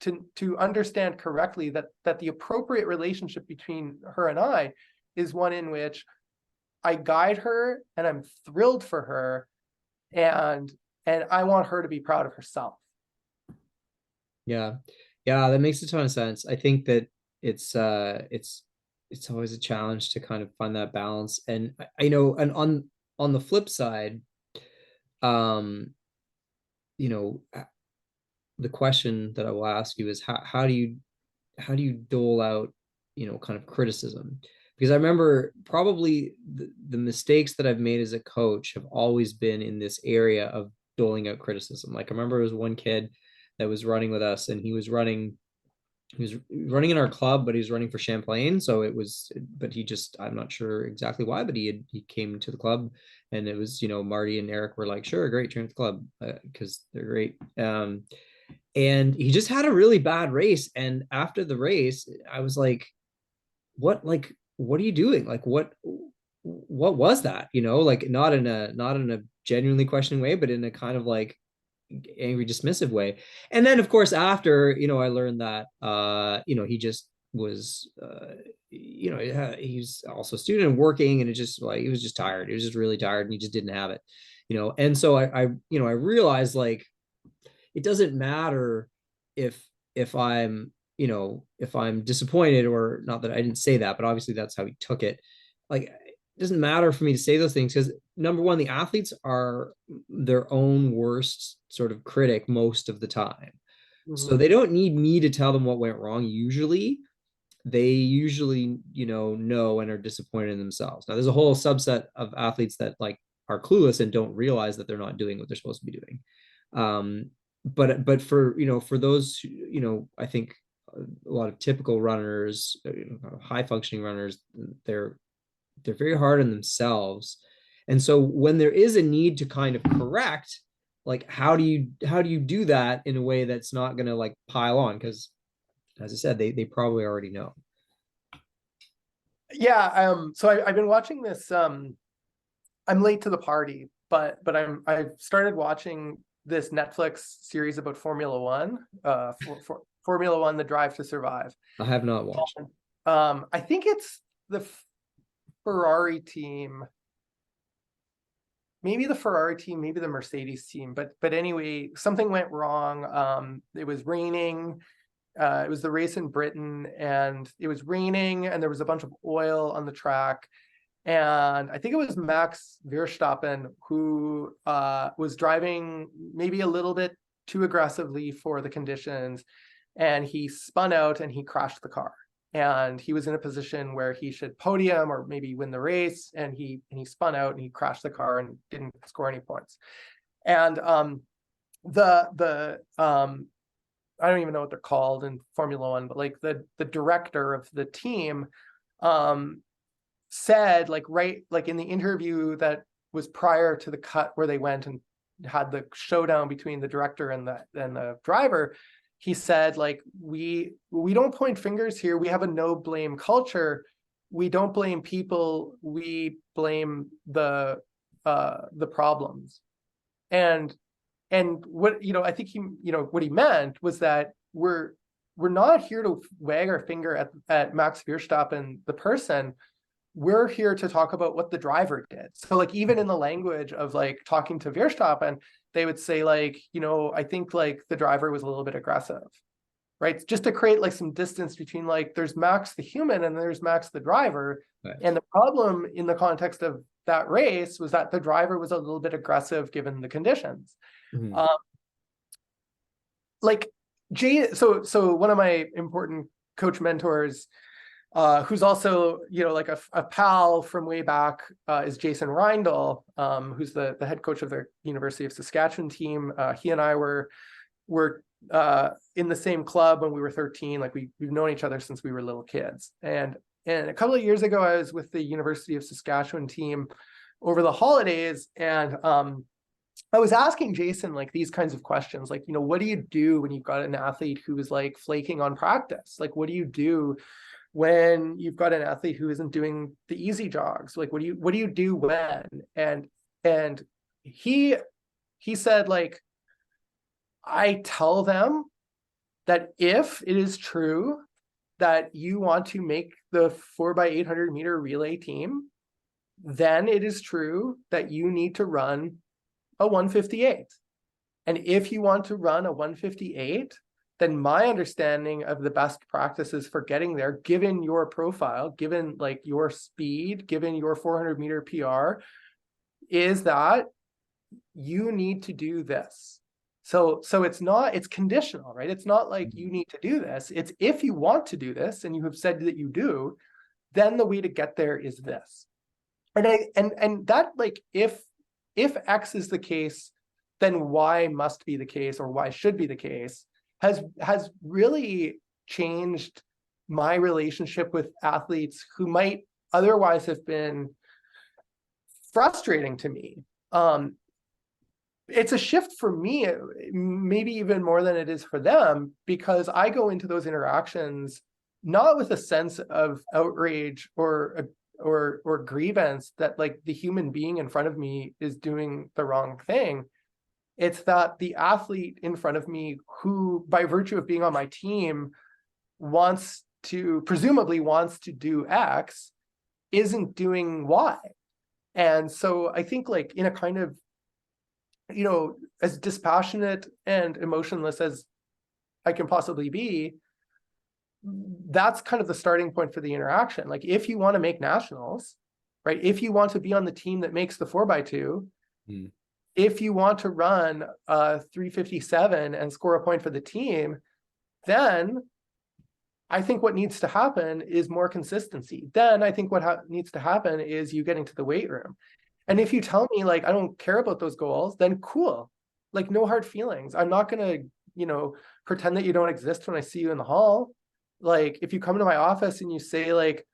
[SPEAKER 2] to understand correctly that the appropriate relationship between her and I is one in which I guide her and I'm thrilled for her, and I want her to be proud of herself.
[SPEAKER 1] Yeah. Yeah, that makes a ton of sense. I think that it's it's always a challenge to kind of find that balance. And I know, and on the flip side, um, you know, the question that I will ask you is how do you dole out, kind of criticism? Because I remember probably the mistakes that I've made as a coach have always been in this area of doling out criticism. Like I remember there was one kid that was running with us, and he was running in our club, but he was running for Champlain. So it was, but he just, I'm not sure exactly why, but he came to the club, and it was, Marty and Eric were like, sure, great, train at the club, because they're great. And he just had a really bad race. And after the race, I was like, what are you doing? Like, what was that? Like not in a genuinely questioning way, but in a kind of like angry, dismissive way. And then of course, after, I learned that, he just was, he's also a student and working, and it just like, he was just tired. He was just really tired, and he just didn't have it. And so I realized, like, it doesn't matter if if I'm disappointed, or not that I didn't say that, but obviously that's how he took it. Like, it doesn't matter for me to say those things, because number one, the athletes are their own worst sort of critic most of the time. So
[SPEAKER 2] Mm-hmm.
[SPEAKER 1] they don't need me to tell them what went wrong. They usually know and are disappointed in themselves. Now there's a whole subset of athletes that like are clueless and don't realize that they're not doing what they're supposed to be doing. um but for those, I think a lot of typical runners, high functioning runners, they're very hard on themselves. And so when there is a need to kind of correct, like, how do you do that in a way that's not going to like pile on? Because as I said, they probably already know.
[SPEAKER 2] Yeah. So I've been watching this. I'm late to the party, but I've started watching this Netflix series about Formula One. For Formula One: The Drive to Survive.
[SPEAKER 1] I have not watched.
[SPEAKER 2] I think it's the Ferrari team, maybe the Ferrari team, maybe the Mercedes team, but anyway, something went wrong. It was raining. It was the race in Britain, and it was raining, and there was a bunch of oil on the track. And I think it was Max Verstappen who was driving maybe a little bit too aggressively for the conditions, and he spun out and he crashed the car. And he was in a position where he should podium or maybe win the race, and he spun out and he crashed the car and didn't score any points. And the I don't even know what they're called in Formula One, but like the director of the team said, like, right, like in the interview that was prior to the cut where they went and had the showdown between the director and the driver, he said, like, we don't point fingers here. We have a no blame culture. We don't blame people. We blame the problems. And what, I think he, what he meant was that we're not here to wag our finger at Max Verstappen, the person. We're here to talk about what the driver did. So like, even in the language of like talking to Verstappen, they would say like, I think like the driver was a little bit aggressive, right? Just to create like some distance between like, there's Max the human and there's Max the driver.
[SPEAKER 1] Right.
[SPEAKER 2] And the problem in the context of that race was that the driver was a little bit aggressive given the conditions.
[SPEAKER 1] Mm-hmm.
[SPEAKER 2] Like so one of my important coach mentors, who's also, like a pal from way back, is Jason Reindl, who's the head coach of the University of Saskatchewan team. He and I were in the same club when we were 13. Like we've known each other since we were little kids. And a couple of years ago, I was with the University of Saskatchewan team over the holidays, and I was asking Jason like these kinds of questions, like, what do you do when you've got an athlete who is like flaking on practice? Like, what do you do when you've got an athlete who isn't doing the easy jogs? Like, what do you do when? And he said, like, I tell them that if it is true that you want to make the 4x800 meter relay team, then it is true that you need to run a 158. And if you want to run a 158, then my understanding of the best practices for getting there, given your profile, given like your speed, given your 400 meter PR, is that you need to do this. So it's conditional, right? It's not like you need to do this. It's if you want to do this and you have said that you do, then the way to get there is this. And that, like, if X is the case, then Y must be the case, or Y should be the case, has really changed my relationship with athletes who might otherwise have been frustrating to me. It's a shift for me, maybe even more than it is for them, because I go into those interactions not with a sense of outrage or grievance that like the human being in front of me is doing the wrong thing. It's that the athlete in front of me, who by virtue of being on my team presumably wants to do X, isn't doing Y. And so I think, like, in a kind of, as dispassionate and emotionless as I can possibly be, that's kind of the starting point for the interaction. Like, if you want to make nationals, right? If you want to be on the team that makes the 4x2, if you want to run a 357 and score a point for the team, then I think what needs to happen is more consistency. Then I think what needs to happen is you getting to the weight room. And if you tell me, like, I don't care about those goals, then cool. Like, no hard feelings. I'm not going to, pretend that you don't exist when I see you in the hall. Like, if you come to my office and you say, like,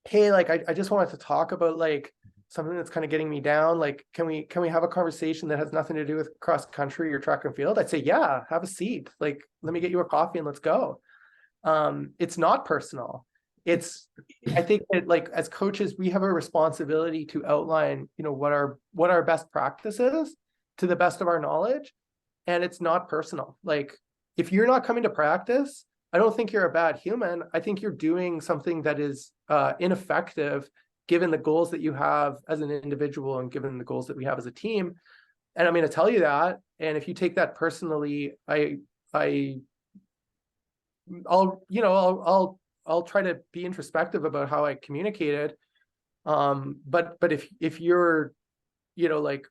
[SPEAKER 2] hey, like, I just wanted to talk about, like, something that's kind of getting me down. Like, can we have a conversation that has nothing to do with cross country or track and field? I'd say, yeah, have a seat. Like, let me get you a coffee and let's go. It's not personal. I think that, like, as coaches, we have a responsibility to outline, what our best practice is to the best of our knowledge. And it's not personal. Like, if you're not coming to practice, I don't think you're a bad human. I think you're doing something that is ineffective, given the goals that you have as an individual and given the goals that we have as a team. And I'm going to tell you that. And if you take that personally, I'll try to be introspective about how I communicated. But if you're, like,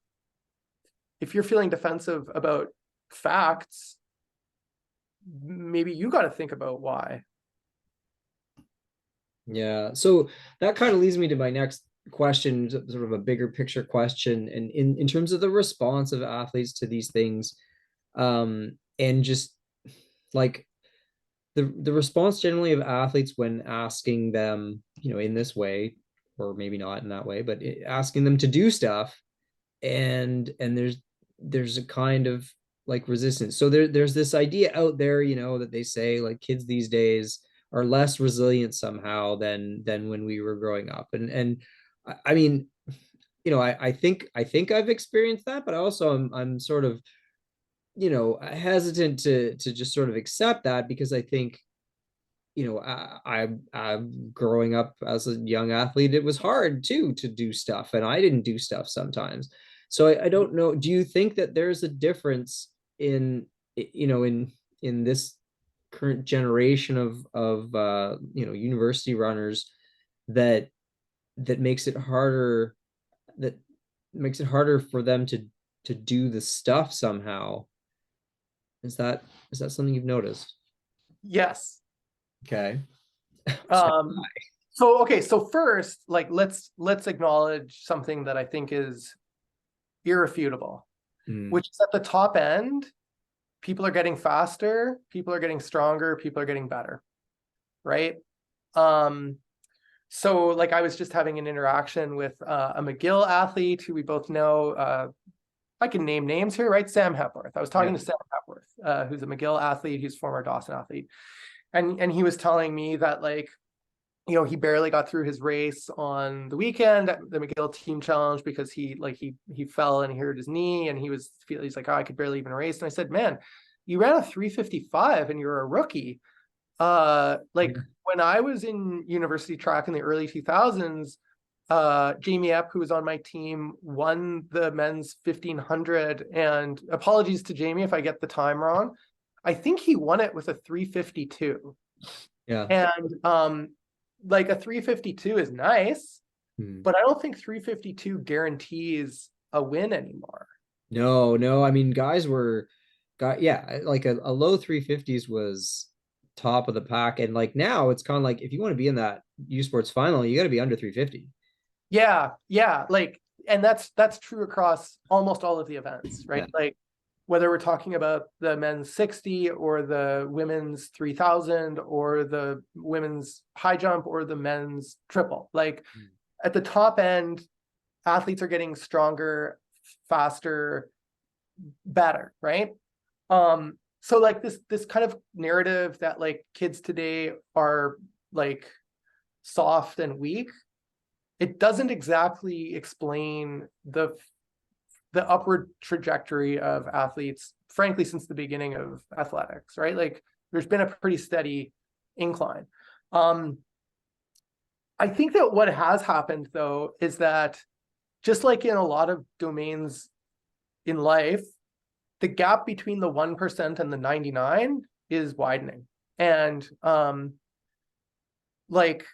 [SPEAKER 2] if you're feeling defensive about facts, maybe you got to think about why.
[SPEAKER 1] Yeah. So that kind of leads me to my next question, sort of a bigger picture question. And in terms of the response of athletes to these things, and just like the response generally of athletes when asking them, in this way, or maybe not in that way, but asking them to do stuff, and there's a kind of like resistance. So there's this idea out there, that they say like kids these days are less resilient somehow than when we were growing up. And I mean, I think I've experienced that, but also I'm sort of, hesitant to just sort of accept that, because I think, I'm growing up as a young athlete. It was hard too to do stuff, and I didn't do stuff sometimes. So I don't know. Do you think that there's a difference in, in this current generation of university runners that that makes it harder that makes it harder for them to do the stuff somehow? Is that something you've noticed?
[SPEAKER 2] Yes.
[SPEAKER 1] Okay. So,
[SPEAKER 2] Um, so okay, so first, like let's acknowledge something that I think is irrefutable,
[SPEAKER 1] mm,
[SPEAKER 2] which is at the top end, people are getting faster, people are getting stronger, people are getting better, right? Um, so like I was just having an interaction with a McGill athlete who we both know. I can name names here, right? Sam Hepworth. I was talking
[SPEAKER 1] yeah.
[SPEAKER 2] to Sam Hepworth, who's a McGill athlete, he's a former Dawson athlete. And he was telling me that like, he barely got through his race on the weekend at the McGill Team Challenge because he fell and he hurt his knee, and he's like, oh, I could barely even race. And I said, man, you ran a 3:55 and you're a rookie. Like
[SPEAKER 1] Yeah.
[SPEAKER 2] when I was in university track in the early 2000s, Jamie Epp, who was on my team, won the men's 1500. And apologies to Jamie if I get the time wrong. I think he won it with a 3:52.
[SPEAKER 1] Yeah.
[SPEAKER 2] And like a 3:52 is nice,
[SPEAKER 1] Hmm.
[SPEAKER 2] but I don't think 3:52 guarantees a win anymore.
[SPEAKER 1] No, no. I mean, yeah, like a low 350s was top of the pack. And like now it's kind of like if you want to be in that U Sports final, you got to be under 350.
[SPEAKER 2] Yeah, yeah, like, and that's true across almost all of the events, right?
[SPEAKER 1] Yeah.
[SPEAKER 2] Like whether we're talking about the men's 60 or the women's 3000 or the women's high jump or the men's triple, like at the top end, athletes are getting stronger, faster, better, right? So like this kind of narrative that like kids today are like soft and weak, it doesn't exactly explain the upward trajectory of athletes, frankly, since the beginning of athletics, right? Like there's been a pretty steady incline. Um, I think that what has happened though is that just like in a lot of domains in life, the gap between the 1% and the 99 is widening. And like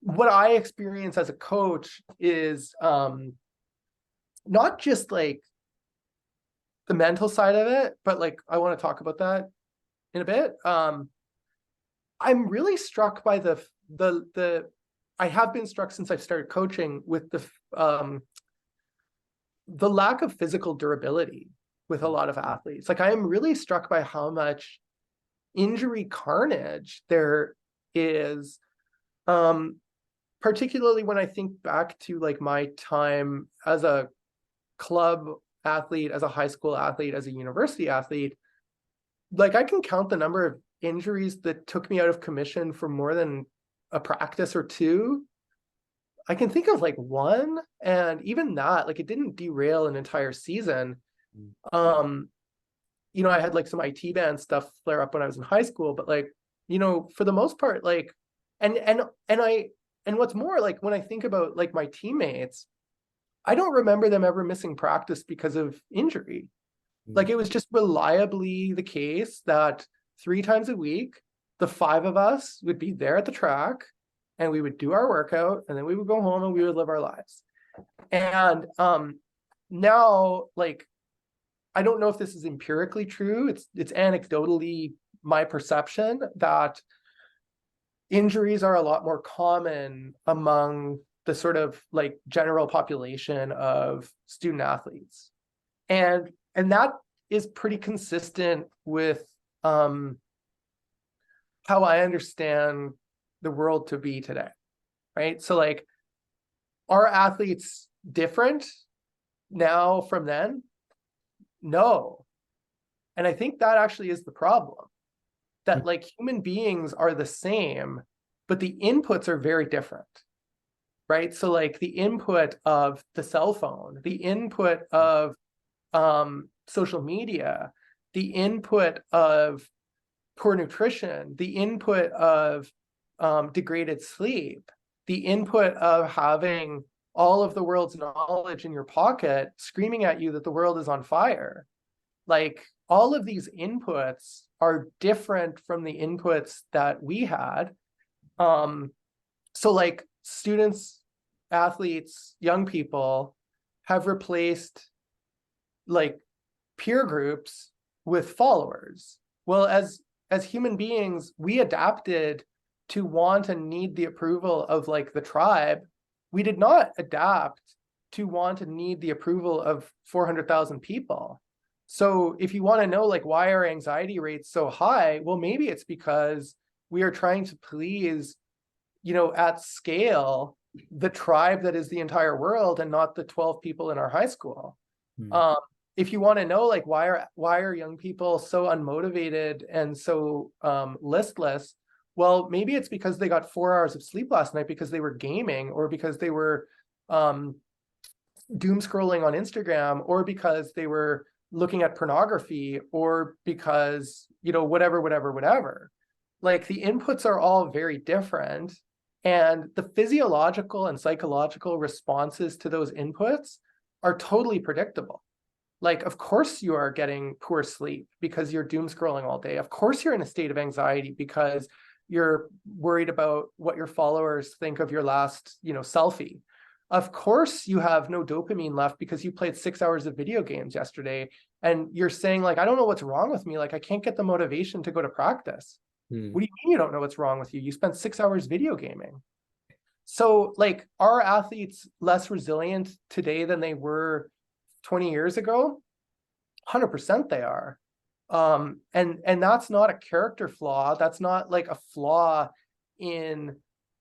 [SPEAKER 2] what I experience as a coach is not just like the mental side of it, but like I want to talk about that in a bit. I'm really struck by the I have been struck since I've started coaching with the lack of physical durability with a lot of athletes. Like I am really struck by how much injury carnage there is, particularly when I think back to like my time as a club athlete, as a high school athlete, as a university athlete. Like I can count the number of injuries that took me out of commission for more than a practice or two. I can think of like one, and even that, like it didn't derail an entire season. Um, I had like some IT band stuff flare up when I was in high school, but like, for the most part, like, and what's more, like when I think about like my teammates, I don't remember them ever missing practice because of injury. Like it was just reliably the case that 3 times a week, the 5 of us would be there at the track and we would do our workout and then we would go home and we would live our lives. And now, like, I don't know if this is empirically true. It's anecdotally my perception that injuries are a lot more common among the sort of like general population of student athletes. And that is pretty consistent with how I understand the world to be today, right? So like, are athletes different? now from then? No. And I think that actually is the problem, that like human beings are the same, but the inputs are very different, right? So like the input of the cell phone, the input of social media, the input of poor nutrition, the input of degraded sleep, the input of having all of the world's knowledge in your pocket screaming at you that the world is on fire. Like all of these inputs are different from the inputs that we had. So like students, athletes, young people have replaced like peer groups with followers. Well, as human beings, we adapted to want and need the approval of like the tribe. We did not adapt to want and need the approval of 400,000 people. So if you want to know like why are anxiety rates so high, well, maybe it's because we are trying to please, at scale, the tribe that is the entire world and not the 12 people in our high school. If you want to know like why are young people so unmotivated and so listless, well, maybe it's because they got 4 hours of sleep last night because they were gaming, or because they were doom scrolling on Instagram, or because they were looking at pornography, or because whatever. Like the inputs are all very different, and the physiological and psychological responses to those inputs are totally predictable. Like, of course you are getting poor sleep because you're doom scrolling all day. Of course you're in a state of anxiety because you're worried about what your followers think of your last, selfie. Of course you have no dopamine left because you played 6 hours of video games yesterday, and you're saying like, I don't know what's wrong with me. Like I can't get the motivation to go to practice. What do you mean you don't know what's wrong with you? You spent 6 hours video gaming. So like, are athletes less resilient today than they were 20 years ago? 100% they are. And that's not a character flaw. That's not like a flaw in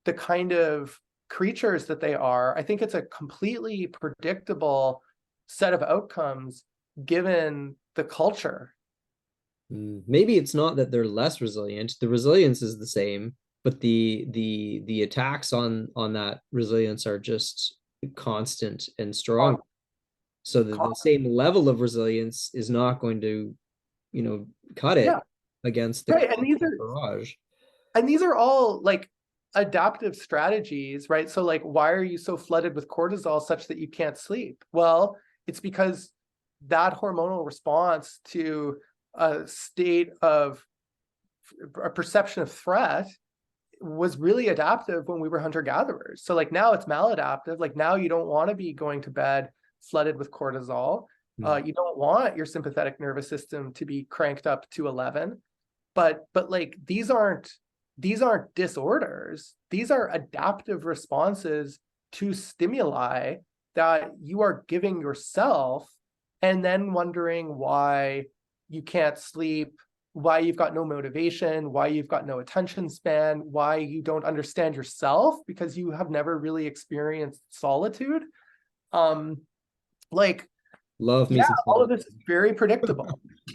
[SPEAKER 2] the kind of creatures that they are. I think it's a completely predictable set of outcomes given the culture.
[SPEAKER 1] Maybe it's not that they're less resilient. The resilience is the same, but the attacks on that resilience are just constant and strong. So the same level of resilience is not going to, cut it
[SPEAKER 2] Yeah,
[SPEAKER 1] against the
[SPEAKER 2] right.
[SPEAKER 1] barrage.
[SPEAKER 2] And these are all like adaptive strategies, right? So like, why are you so flooded with cortisol such that you can't sleep? Well, it's because that hormonal response to a state of a perception of threat was really adaptive when we were hunter-gatherers. So like now it's maladaptive. Like now you don't want to be going to bed flooded with cortisol. You don't want your sympathetic nervous system to be cranked up to 11. But like these aren't disorders. These are adaptive responses to stimuli that you are giving yourself, and then wondering why you can't sleep, why you've got no motivation, why you've got no attention span, why you don't understand yourself because you have never really experienced solitude. Like,
[SPEAKER 1] Love me
[SPEAKER 2] yeah,
[SPEAKER 1] some
[SPEAKER 2] all of
[SPEAKER 1] solitude.
[SPEAKER 2] this is very predictable.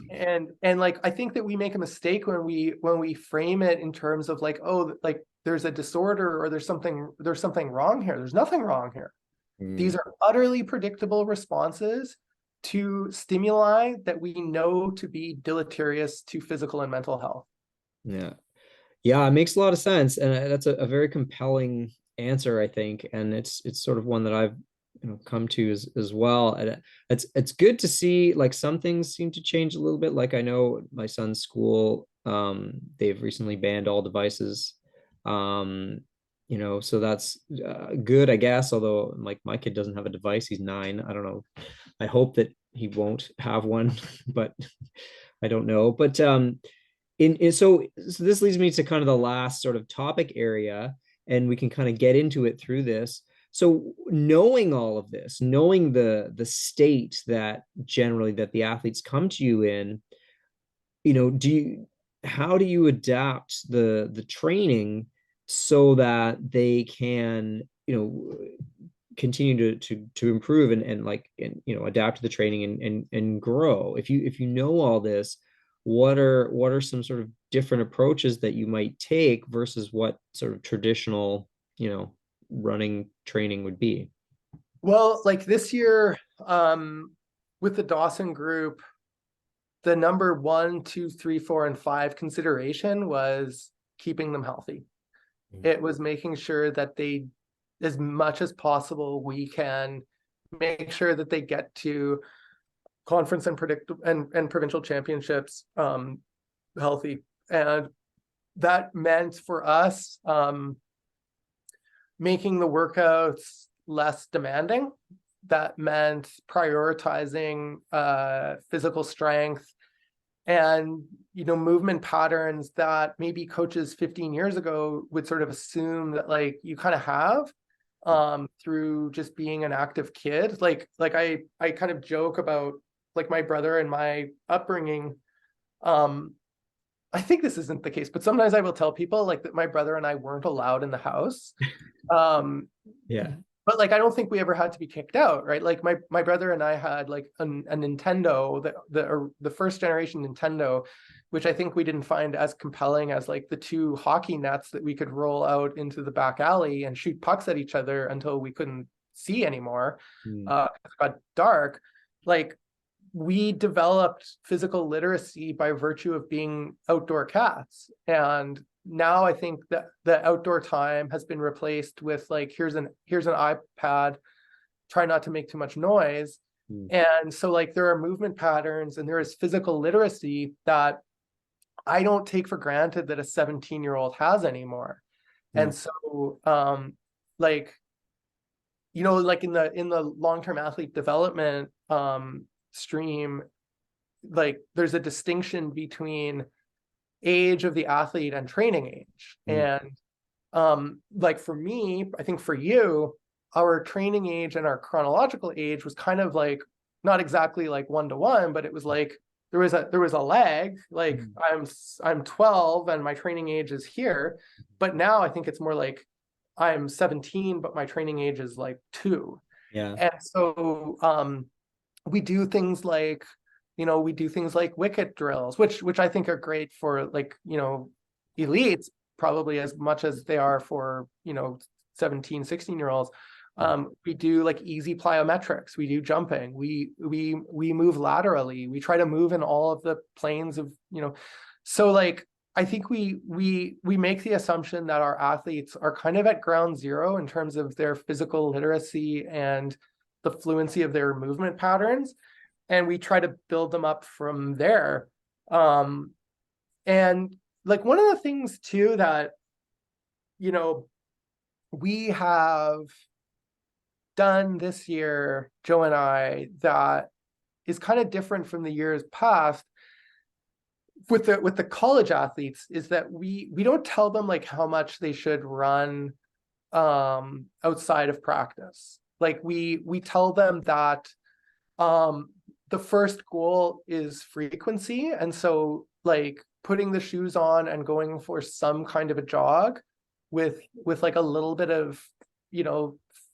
[SPEAKER 2] And like, I think that we make a mistake when we frame it in terms of like, oh, like there's a disorder or there's something wrong here. There's nothing wrong here. These are utterly predictable responses to stimuli that we know to be deleterious to physical and mental health.
[SPEAKER 1] Yeah. Yeah, it makes a lot of sense. And that's a very compelling answer, I think. And it's sort of one that I've come to as well. And it's good to see like some things seem to change a little bit. Like I know my son's school, they've recently banned all devices. So that's good, I guess. Although like my kid doesn't have a device, he's 9. I don't know. I hope that he won't have one, but I don't know. But so this leads me to kind of the last sort of topic area, and we can kind of get into it through this. So knowing all of this, knowing the state that generally that the athletes come to you in, how do you adapt the training so that they can, continue to improve and like and adapt to the training and grow. If you know all this, what are some sort of different approaches that you might take versus what sort of traditional, running training would be?
[SPEAKER 2] Well, like this year, with the Dawson group, the number 1, 2, 3, 4, and 5 consideration was keeping them healthy. It was making sure that they, as much as possible, we can make sure that they get to conference and provincial championships healthy. And that meant for us making the workouts less demanding. That meant prioritizing physical strength and movement patterns that maybe coaches 15 years ago would sort of assume that like you kind of have through just being an active kid. Like I kind of joke about like my brother and my upbringing. I think this isn't the case, but sometimes I will tell people like that my brother and I weren't allowed in the house.
[SPEAKER 1] Yeah.
[SPEAKER 2] But like I don't think we ever had to be kicked out, right? Like my brother and I had like a Nintendo, the first generation Nintendo, which I think we didn't find as compelling as like the 2 hockey nets that we could roll out into the back alley and shoot pucks at each other until we couldn't see anymore. It got dark. Like we developed physical literacy by virtue of being outdoor cats. And now I think that the outdoor time has been replaced with like, here's an iPad, try not to make too much noise. And so like there are movement patterns and there is physical literacy that I don't take for granted that a 17-year-old has anymore. And so like, like in the long-term athlete development stream, like there's a distinction between age of the athlete and training age. And like for me, I think for you, our training age and our chronological age was kind of like not exactly like 1-to-1, but it was like there was a lag. Like I'm 12 and my training age is here, but now I think it's more like I'm 17 but my training age is like 2.
[SPEAKER 1] Yeah.
[SPEAKER 2] And so we do things like wicket drills, which I think are great for like, elites, probably as much as they are for, 17, 16-year-olds. We do like easy plyometrics. We do jumping. We move laterally. We try to move in all of the planes of, so like, I think we make the assumption that our athletes are kind of at ground zero in terms of their physical literacy and the fluency of their movement patterns. And we try to build them up from there. And like one of the things too that, we have done this year, Joe and I, that is kind of different from the years past with the college athletes is that we don't tell them like how much they should run outside of practice. Like we tell them that the first goal is frequency. And so like putting the shoes on and going for some kind of a jog with like a little bit of,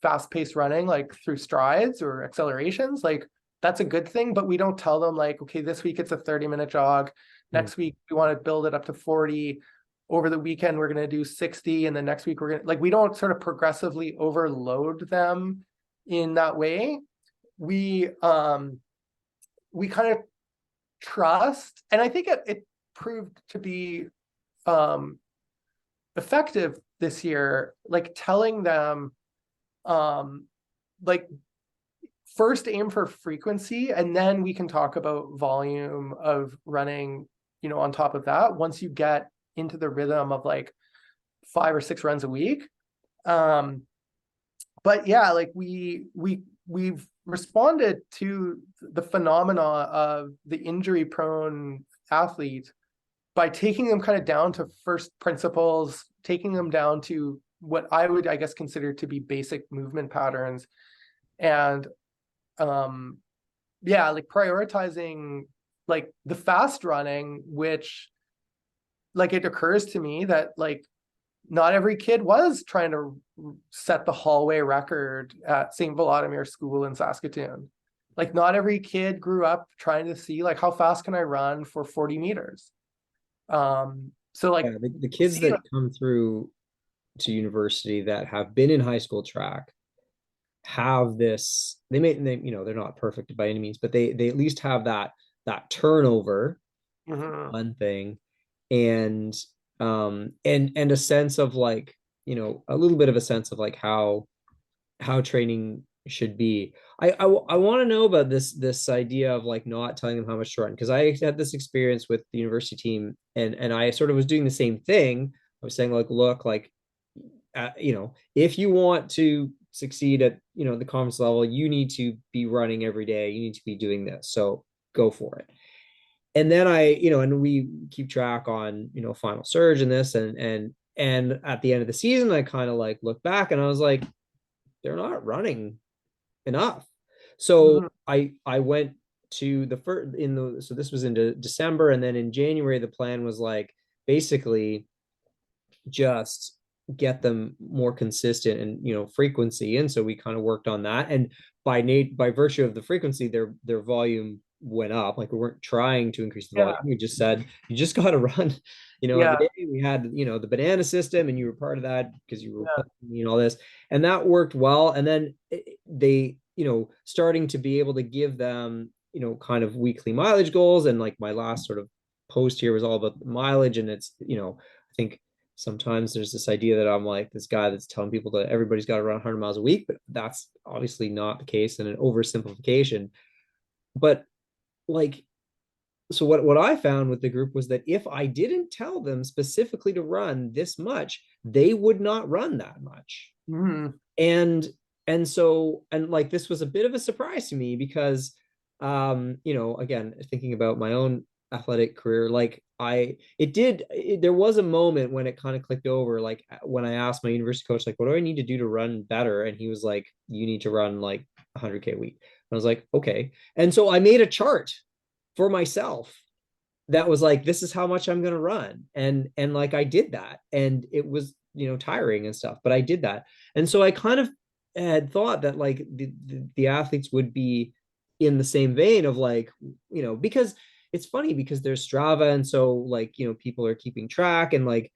[SPEAKER 2] fast-paced running, like through strides or accelerations, like that's a good thing. But we don't tell them like, okay, this week it's a 30-minute jog. Next week, we want to build it up to 40. Over the weekend, we're going to do 60. And then next week, we're going to like, we don't sort of progressively overload them in that way. We kind of trust, and I think it proved to be effective this year, like telling them like first aim for frequency, and then we can talk about volume of running, on top of that, once you get into the rhythm of like 5 or 6 runs a week. But yeah, like we've responded to the phenomena of the injury prone athlete by taking them kind of down to first principles, taking them down to what I would, I guess, consider to be basic movement patterns. And like prioritizing like the fast running, which like it occurs to me that like not every kid was trying to set the hallway record at St. Vladimir School in Saskatoon. Like not every kid grew up trying to see like how fast can I run for 40 meters. So like
[SPEAKER 1] Yeah, the kids
[SPEAKER 2] see
[SPEAKER 1] that
[SPEAKER 2] like,
[SPEAKER 1] come through to university that have been in high school track have this, they're not perfect by any means, but they at least have that turnover,
[SPEAKER 2] mhm.
[SPEAKER 1] one thing, and and a sense of like, a little bit of a sense of like how training should be. I want to know about this idea of like not telling them how much to run, because I had this experience with the university team, and I sort of was doing the same thing. I was saying like, look, like, if you want to succeed at the conference level, you need to be running every day. You need to be doing this. So go for it. And then and we keep track on final surge and this, and at the end of the season, I kind of like look back and I was like, they're not running enough. So
[SPEAKER 2] Mhm.
[SPEAKER 1] I went to the first in the so this was into December, and then in January the plan was like basically just get them more consistent and frequency, and so we kind of worked on that, and by virtue of the frequency, their volume went up. Like we weren't trying to increase the volume,
[SPEAKER 2] Yeah,
[SPEAKER 1] we just said you just got to run every
[SPEAKER 2] yeah,
[SPEAKER 1] day. We had the banana system, and you were part of that because you were
[SPEAKER 2] yeah,
[SPEAKER 1] playing me and all this, and that worked well. And then they starting to be able to give them kind of weekly mileage goals, and like my last sort of post here was all about the mileage, and it's I think sometimes there's this idea that I'm like this guy that's telling people that everybody's got to run 100 miles a week, but that's obviously not the case, and an oversimplification. But like, so what I found with the group was that if I didn't tell them specifically to run this much, they would not run that much.
[SPEAKER 2] mhm.
[SPEAKER 1] And and like this was a bit of a surprise to me because again, thinking about my own athletic career, like there was a moment when it kind of clicked over, like when I asked my university coach, like, what do I need to do to run better? And he was like, you need to run like 100K a week. And I was like, okay. And so I made a chart for myself that was like, this is how much I'm going to run. And like I did that, and it was tiring and stuff, but I did that. And so I kind of had thought that like the athletes would be in the same vein of like, because it's funny because there's Strava, and so like people are keeping track, and like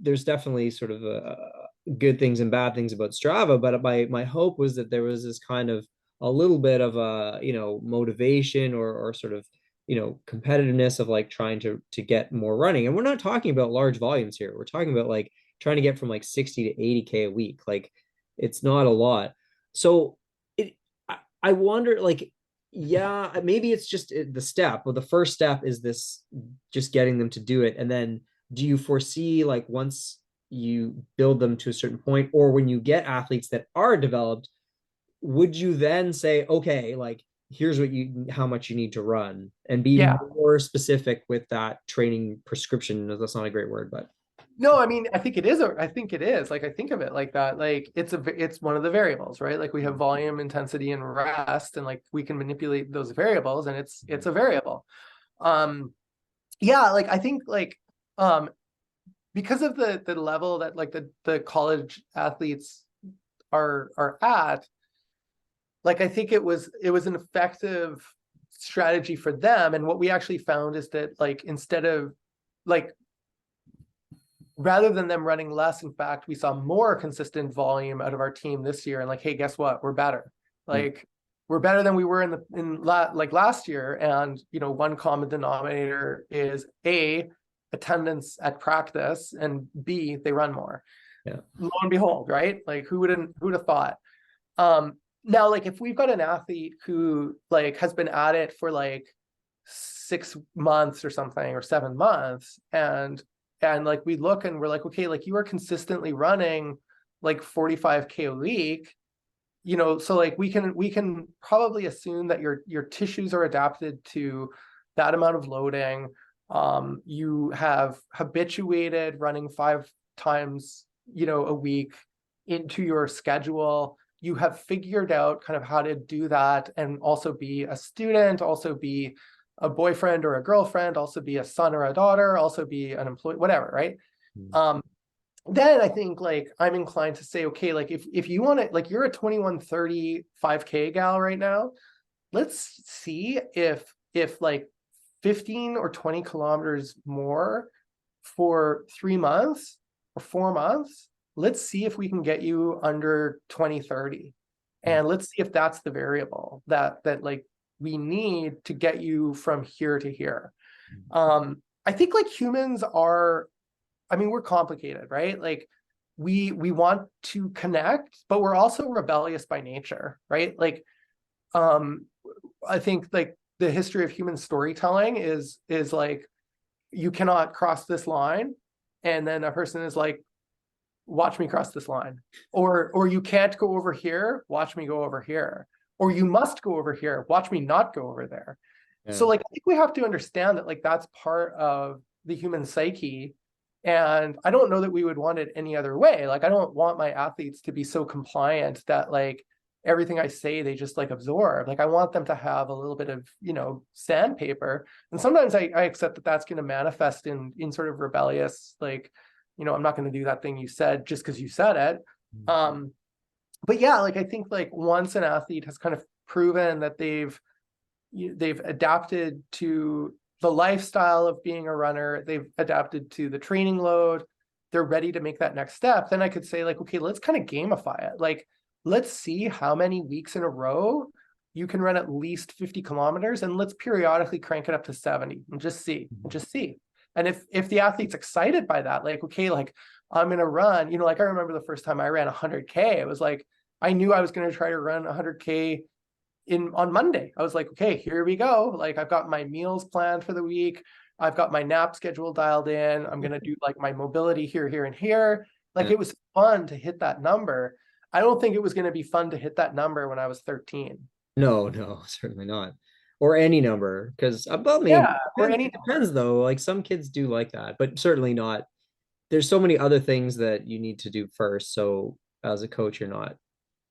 [SPEAKER 1] there's definitely sort of good things and bad things about Strava, but my hope was that there was this kind of a little bit of a motivation, or sort of competitiveness of like trying to get more running. And we're not talking about large volumes here. We're talking about like trying to get from like 60 to 80K a week. Like it's not a lot. So I wonder, like, yeah, maybe it's just the step. Well, the first step is this, just getting them to do it. And then do you foresee like once you build them to a certain point, or when you get athletes that are developed, would you then say, okay, like here's how much you need to run, and be
[SPEAKER 2] Yeah.
[SPEAKER 1] more specific with that training prescription? That's not a great word, but
[SPEAKER 2] No, I mean, I think it is. I think it is. Like, I think of it like that. Like, it's one of the variables, right? Like, we have volume, intensity, and rest, and like we can manipulate those variables, and it's a variable. Um, yeah, like I think um because of the level that like the college athletes are at, like I think it was an effective strategy for them. And what we actually found is that like instead of like rather than them running less, in fact, we saw more consistent volume out of our team this year. And like, hey, guess what? We're better. Like, we're better than we were like last year. And one common denominator is A, attendance at practice, and B, they run more.
[SPEAKER 1] yeah.
[SPEAKER 2] Lo and behold, right? Like, who'd have thought? Now, like if we've got an athlete who like has been at it for like 6 months or something, or 7 months, and like we look and we're like, okay, like you are consistently running like 45K a week, so like we can probably assume that your tissues are adapted to that amount of loading. You have habituated running 5 times a week into your schedule. You have figured out kind of how to do that, and also be a student, also be a boyfriend or a girlfriend, also be a son or a daughter, also be an employee, whatever, right?
[SPEAKER 1] Mm.
[SPEAKER 2] Um, then I think like I'm inclined to say, okay, like if you want to, like you're a 21:30 5K gal right now, let's see if like 15 or 20 kilometers more for 3 months or 4 months, let's see if we can get you under 20:30. And let's see if that's the variable that like we need to get you from here to here. I think like humans are, I mean, we're complicated, right? Like we want to connect, but we're also rebellious by nature, right? Like um I think like the history of human storytelling is like you cannot cross this line, and then a person is like, watch me cross this line, or you can't go over here, watch me go over here, or you must go over here, watch me not go over there.
[SPEAKER 1] Yeah.
[SPEAKER 2] So like I think we have to understand that like that's part of the human psyche, and I don't know that we would want it any other way. Like I don't want my athletes to be so compliant that like everything I say they just like absorb. Like I want them to have a little bit of, you know, sandpaper. And sometimes I accept that that's going to manifest in sort of rebellious, like, you know, I'm not going to do that thing you said just because you said it. But yeah, like I think like once an athlete has kind of proven that they've adapted to the lifestyle of being a runner, they've adapted to the training load, they're ready to make that next step, then I could say like, okay, let's kind of gamify it. Like, let's see how many weeks in a row you can run at least 50 kilometers, and let's periodically crank it up to 70 and just see, and just see. And if the athlete's excited by that, like, okay, like I'm going to run, you know, like I remember the first time I ran 100K, it was like, I knew I was going to try to run 100K on Monday. I was like, okay, here we go. Like I've got my meals planned for the week. I've got my nap schedule dialed in. I'm going to do like my mobility here, here, and here. Like
[SPEAKER 1] Yeah.
[SPEAKER 2] it was fun to hit that number. I don't think it was going to be fun to hit that number when I was 13.
[SPEAKER 1] No, no, certainly not. Or any number, because I mean,
[SPEAKER 2] Yeah, or any
[SPEAKER 1] it depends though. Like some kids do like that, but certainly not. There's so many other things that you need to do first. So as a coach, you're not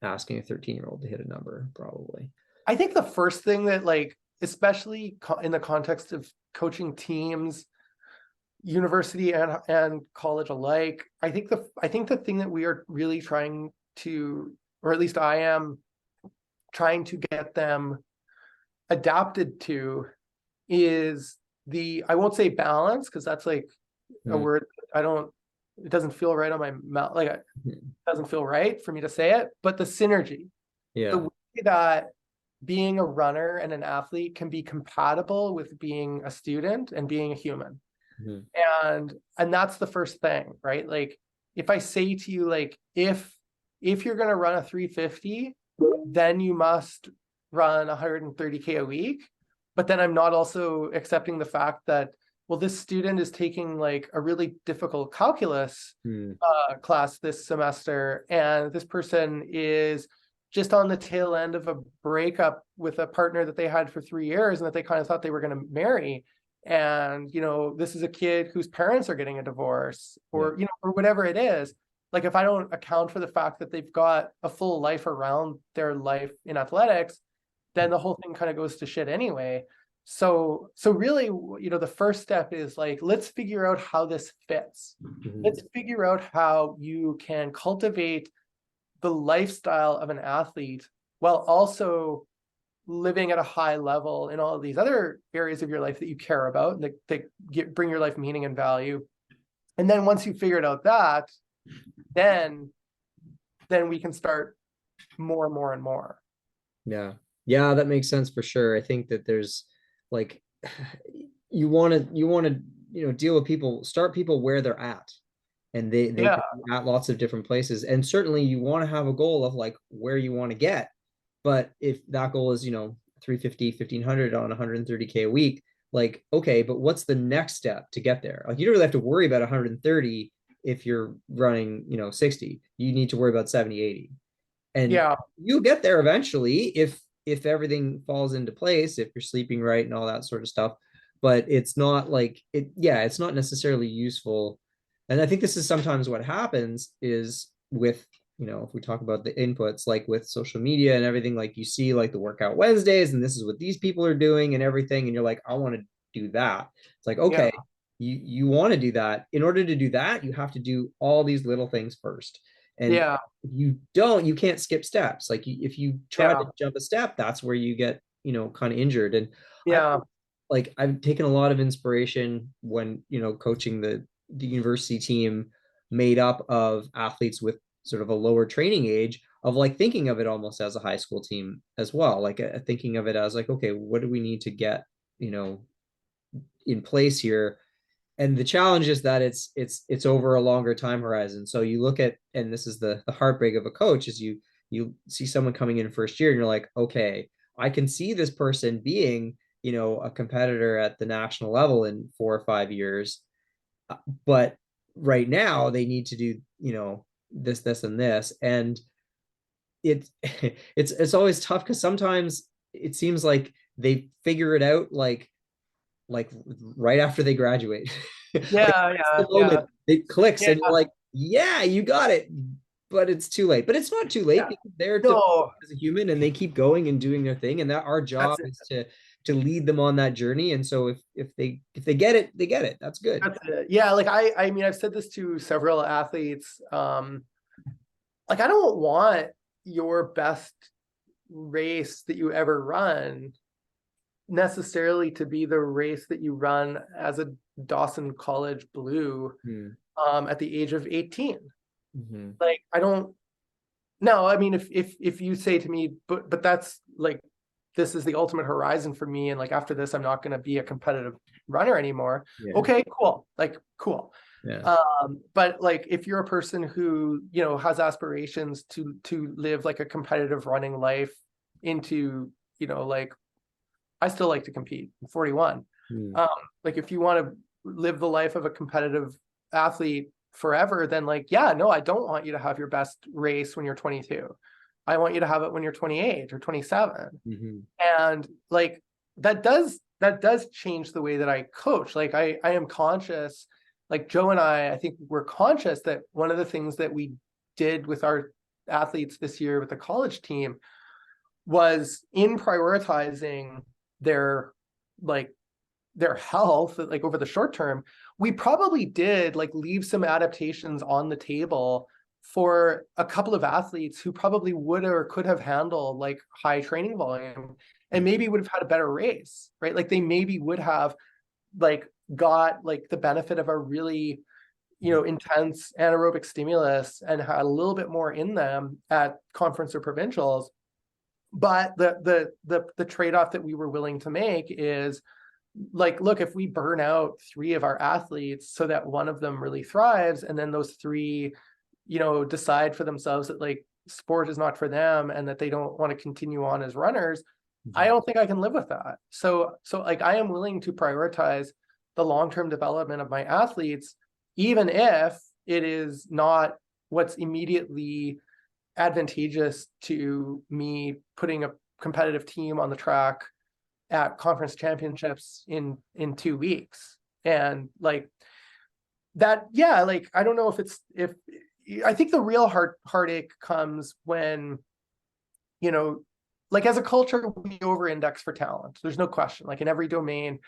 [SPEAKER 1] asking a 13-year-old to hit a number, probably.
[SPEAKER 2] I think the first thing that like, especially in the context of coaching teams, university and college alike, I think the thing that we are really trying to, or at least I am trying to get them adapted to, is the, I won't say balance because that's like a word I don't, it doesn't feel right on my mouth, like it doesn't feel right for me to say it, but the synergy, the
[SPEAKER 1] Yeah.
[SPEAKER 2] way that being a runner and an athlete can be compatible with being a student and being a human.
[SPEAKER 1] Mhm.
[SPEAKER 2] And that's the first thing, right? Like if I say to you, like if you're going to run a 350, then you must run 130K a week. But then I'm not also accepting the fact that, well, this student is taking like a really difficult calculus class this semester, and this person is just on the tail end of a breakup with a partner that they had for 3 years and that they kind of thought they were going to marry. And, you know, this is a kid whose parents are getting a divorce, or, you know, or whatever it is. Like if I don't account for the fact that they've got a full life around their life in athletics, then the whole thing kind of goes to shit anyway. So really, you know, the first step is like, let's figure out how this fits. Let's figure out how you can cultivate the lifestyle of an athlete while also living at a high level in all of these other areas of your life that you care about and that bring your life meaning and value. And then once you figured out that, then we can start more and more and more.
[SPEAKER 1] Yeah. Yeah, that makes sense for sure. I think that there's like you want to deal with people, start people where they're at. And they
[SPEAKER 2] Yeah.
[SPEAKER 1] could be at lots of different places. And certainly you want to have a goal of like where you want to get. But if that goal is, 350, 1500 on 130K a week, like, okay, but what's the next step to get there? Like you don't really have to worry about 130 if you're running, 60. You need to worry about 70, 80. And
[SPEAKER 2] Yeah.
[SPEAKER 1] you'll get there eventually if everything falls into place, if you're sleeping right and all that sort of stuff. But it's not like it's not necessarily useful. And I think this is sometimes what happens is with, if we talk about the inputs, like with social media and everything, like you see like the workout Wednesdays and this is what these people are doing and everything. And you're like, I want to do that. It's like,
[SPEAKER 2] Yeah.
[SPEAKER 1] okay, you want to do that. In order to do that, you have to do all these little things first. And
[SPEAKER 2] Yeah.
[SPEAKER 1] if you don't, you can't skip steps. Like if you try
[SPEAKER 2] Yeah.
[SPEAKER 1] to jump a step, that's where you get, kind of injured. And I
[SPEAKER 2] Yeah.
[SPEAKER 1] like I've taken a lot of inspiration when, coaching the university team made up of athletes with sort of a lower training age, of like thinking of it almost as a high school team as well. Like thinking of it as like, okay, what do we need to get, you know, in place here? And the challenge is that it's over a longer time horizon. So you look at, and this is the heartbreak of a coach, is you see someone coming in first year and you're like, okay, I can see this person being, a competitor at the national level in 4 or 5 years, but right now they need to do, this and this. And it's it's always tough because sometimes it seems like they figure it out like right after they graduate. Like
[SPEAKER 2] Yeah.
[SPEAKER 1] that's
[SPEAKER 2] Yeah.
[SPEAKER 1] the
[SPEAKER 2] Yeah.
[SPEAKER 1] moment it clicks
[SPEAKER 2] Yeah.
[SPEAKER 1] and you're like, yeah, you got it. But it's too late. But it's not too late
[SPEAKER 2] Yeah.
[SPEAKER 1] because they're
[SPEAKER 2] No,
[SPEAKER 1] as a human and they keep going and doing their thing. And that our
[SPEAKER 2] that's
[SPEAKER 1] job
[SPEAKER 2] it.
[SPEAKER 1] is to lead them on that journey. And so if they get it, they get it. That's good.
[SPEAKER 2] That's it. Yeah. Like I mean, I've said this to several athletes. Like I don't want your best race that you ever run necessarily to be the race that you run as a Dawson College Blue
[SPEAKER 1] Hmm.
[SPEAKER 2] at the age of 18.
[SPEAKER 1] Mhm.
[SPEAKER 2] Like I don't no, I mean if you say to me, but that's like this is the ultimate horizon for me, and like after this, I'm not gonna be a competitive runner anymore.
[SPEAKER 1] Yeah.
[SPEAKER 2] Okay, cool. Like cool.
[SPEAKER 1] Yeah.
[SPEAKER 2] But like if you're a person who, has aspirations to live like a competitive running life into, like I still like to compete. I'm 41.
[SPEAKER 1] Hmm.
[SPEAKER 2] Um, like if you want to live the life of a competitive athlete forever, then like, yeah, no, I don't want you to have your best race when you're 22. I want you to have it when you're 28 or 27.
[SPEAKER 1] Mhm.
[SPEAKER 2] And like that does change the way that I coach. Like I am conscious, like Joe and I think we're conscious that one of the things that we did with our athletes this year with the college team was in prioritizing their like their health like over the short term, we probably did like leave some adaptations on the table for a couple of athletes who probably would or could have handled like high training volume and maybe would have had a better race, right? Like they maybe would have like got like the benefit of a really intense anaerobic stimulus and had a little bit more in them at conference or provincials. But the trade-off that we were willing to make is like, look, if we burn out three of our athletes so that one of them really thrives, and then those three, decide for themselves that like sport is not for them and that they don't want to continue on as runners, I
[SPEAKER 1] Mhm.
[SPEAKER 2] don't think I can live with that. So like I am willing to prioritize the long-term development of my athletes, even if it is not what's immediately advantageous to me putting a competitive team on the track at conference championships in 2 weeks. And like that, yeah, like I don't know if I think the real heartache comes when, you know like as a culture we over index for talent, there's no question, like in every domain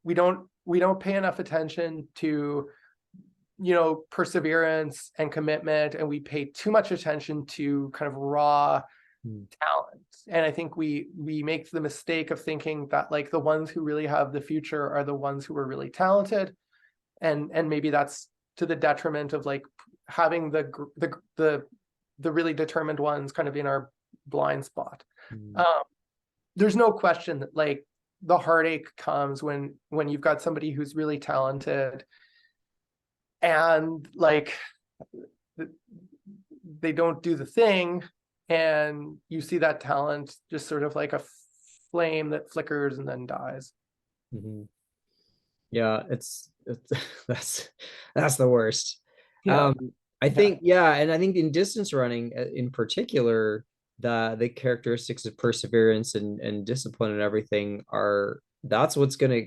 [SPEAKER 2] we don't pay enough attention to perseverance and commitment, and we pay too much attention to kind of raw
[SPEAKER 1] Mhm.
[SPEAKER 2] talent. And I think we make the mistake of thinking that like the ones who really have the future are the ones who are really talented, and maybe that's to the detriment of like having the really determined ones kind of in our blind spot.
[SPEAKER 1] Mhm.
[SPEAKER 2] um, there's no question that like the heartache comes when you've got somebody who's really talented and like they don't do the thing, and you see that talent just sort of like a flame that flickers and then dies.
[SPEAKER 1] Mhm. Yeah, it's that's the worst.
[SPEAKER 2] Yeah.
[SPEAKER 1] Um, I
[SPEAKER 2] Yeah.
[SPEAKER 1] think, yeah, and I think in distance running in particular, the characteristics of perseverance and discipline and everything are that's what's gonna,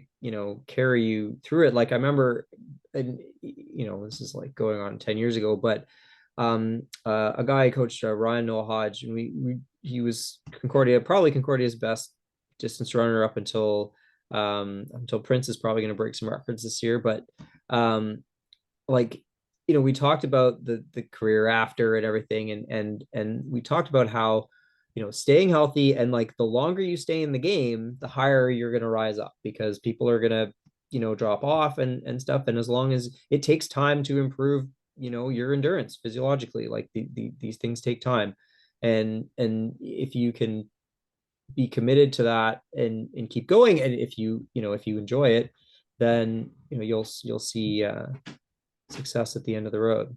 [SPEAKER 1] carry you through it. Like I remember, and this is like going on 10 years ago, but a guy I coached, Ryan Noah Hodge, and he was Concordia, probably Concordia's best distance runner up until until Prince is probably going to break some records this year. But um, like, we talked about the career after and everything, and we talked about how, staying healthy, and like the longer you stay in the game, the higher you're going to rise up, because people are going to, drop off and stuff. And as long as it takes time to improve, your endurance physiologically, like these things take time. And if you can be committed to that and keep going, and if you enjoy it, then you'll see success at the end of the road.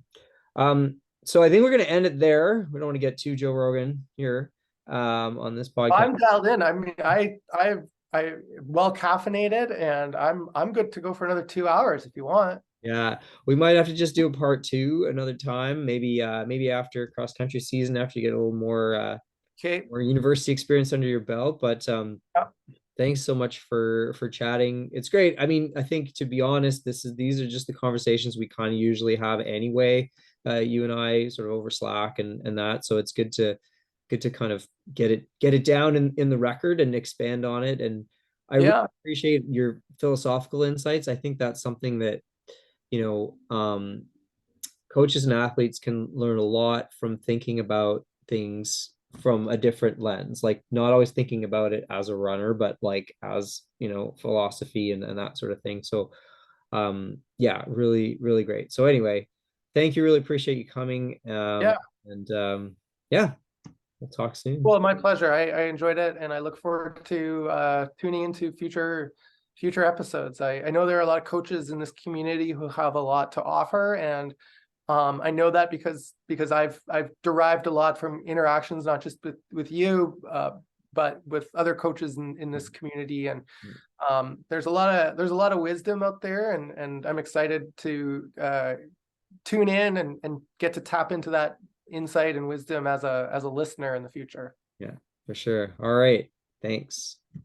[SPEAKER 1] So I think we're going to end it there. We don't want to get too Joe Rogan here on this podcast.
[SPEAKER 2] I'm dialed in. I mean, I well caffeinated, and I'm good to go for another 2 hours if you want.
[SPEAKER 1] Yeah, we might have to just do a part two another time, maybe after cross country season, after you get a little
[SPEAKER 2] Okay.
[SPEAKER 1] more university experience under your belt. But
[SPEAKER 2] Yeah.
[SPEAKER 1] thanks so much for chatting. It's great. I mean, I think, to be honest, these are just the conversations we kind of usually have anyway. You and I sort of over Slack and that, so it's good to kind of get it down in the record and expand on it. And I really
[SPEAKER 2] Yeah.
[SPEAKER 1] appreciate your philosophical insights. I think that's something that, you coaches and athletes can learn a lot from thinking about things from a different lens, like not always thinking about it as a runner, but like as, philosophy and that sort of thing. So yeah, really, really great. So anyway, thank you. Really appreciate you coming.
[SPEAKER 2] Yeah.
[SPEAKER 1] And yeah, we'll talk soon.
[SPEAKER 2] Well, my pleasure. I enjoyed it, and I look forward to tuning into future episodes. I know there are a lot of coaches in this community who have a lot to offer, and I know that because I've derived a lot from interactions, not just with you, but with other coaches in this community. And there's a lot of wisdom out there, and I'm excited to tune in and get to tap into that insight and wisdom as a listener in the future.
[SPEAKER 1] Yeah, for sure. All right. Thanks.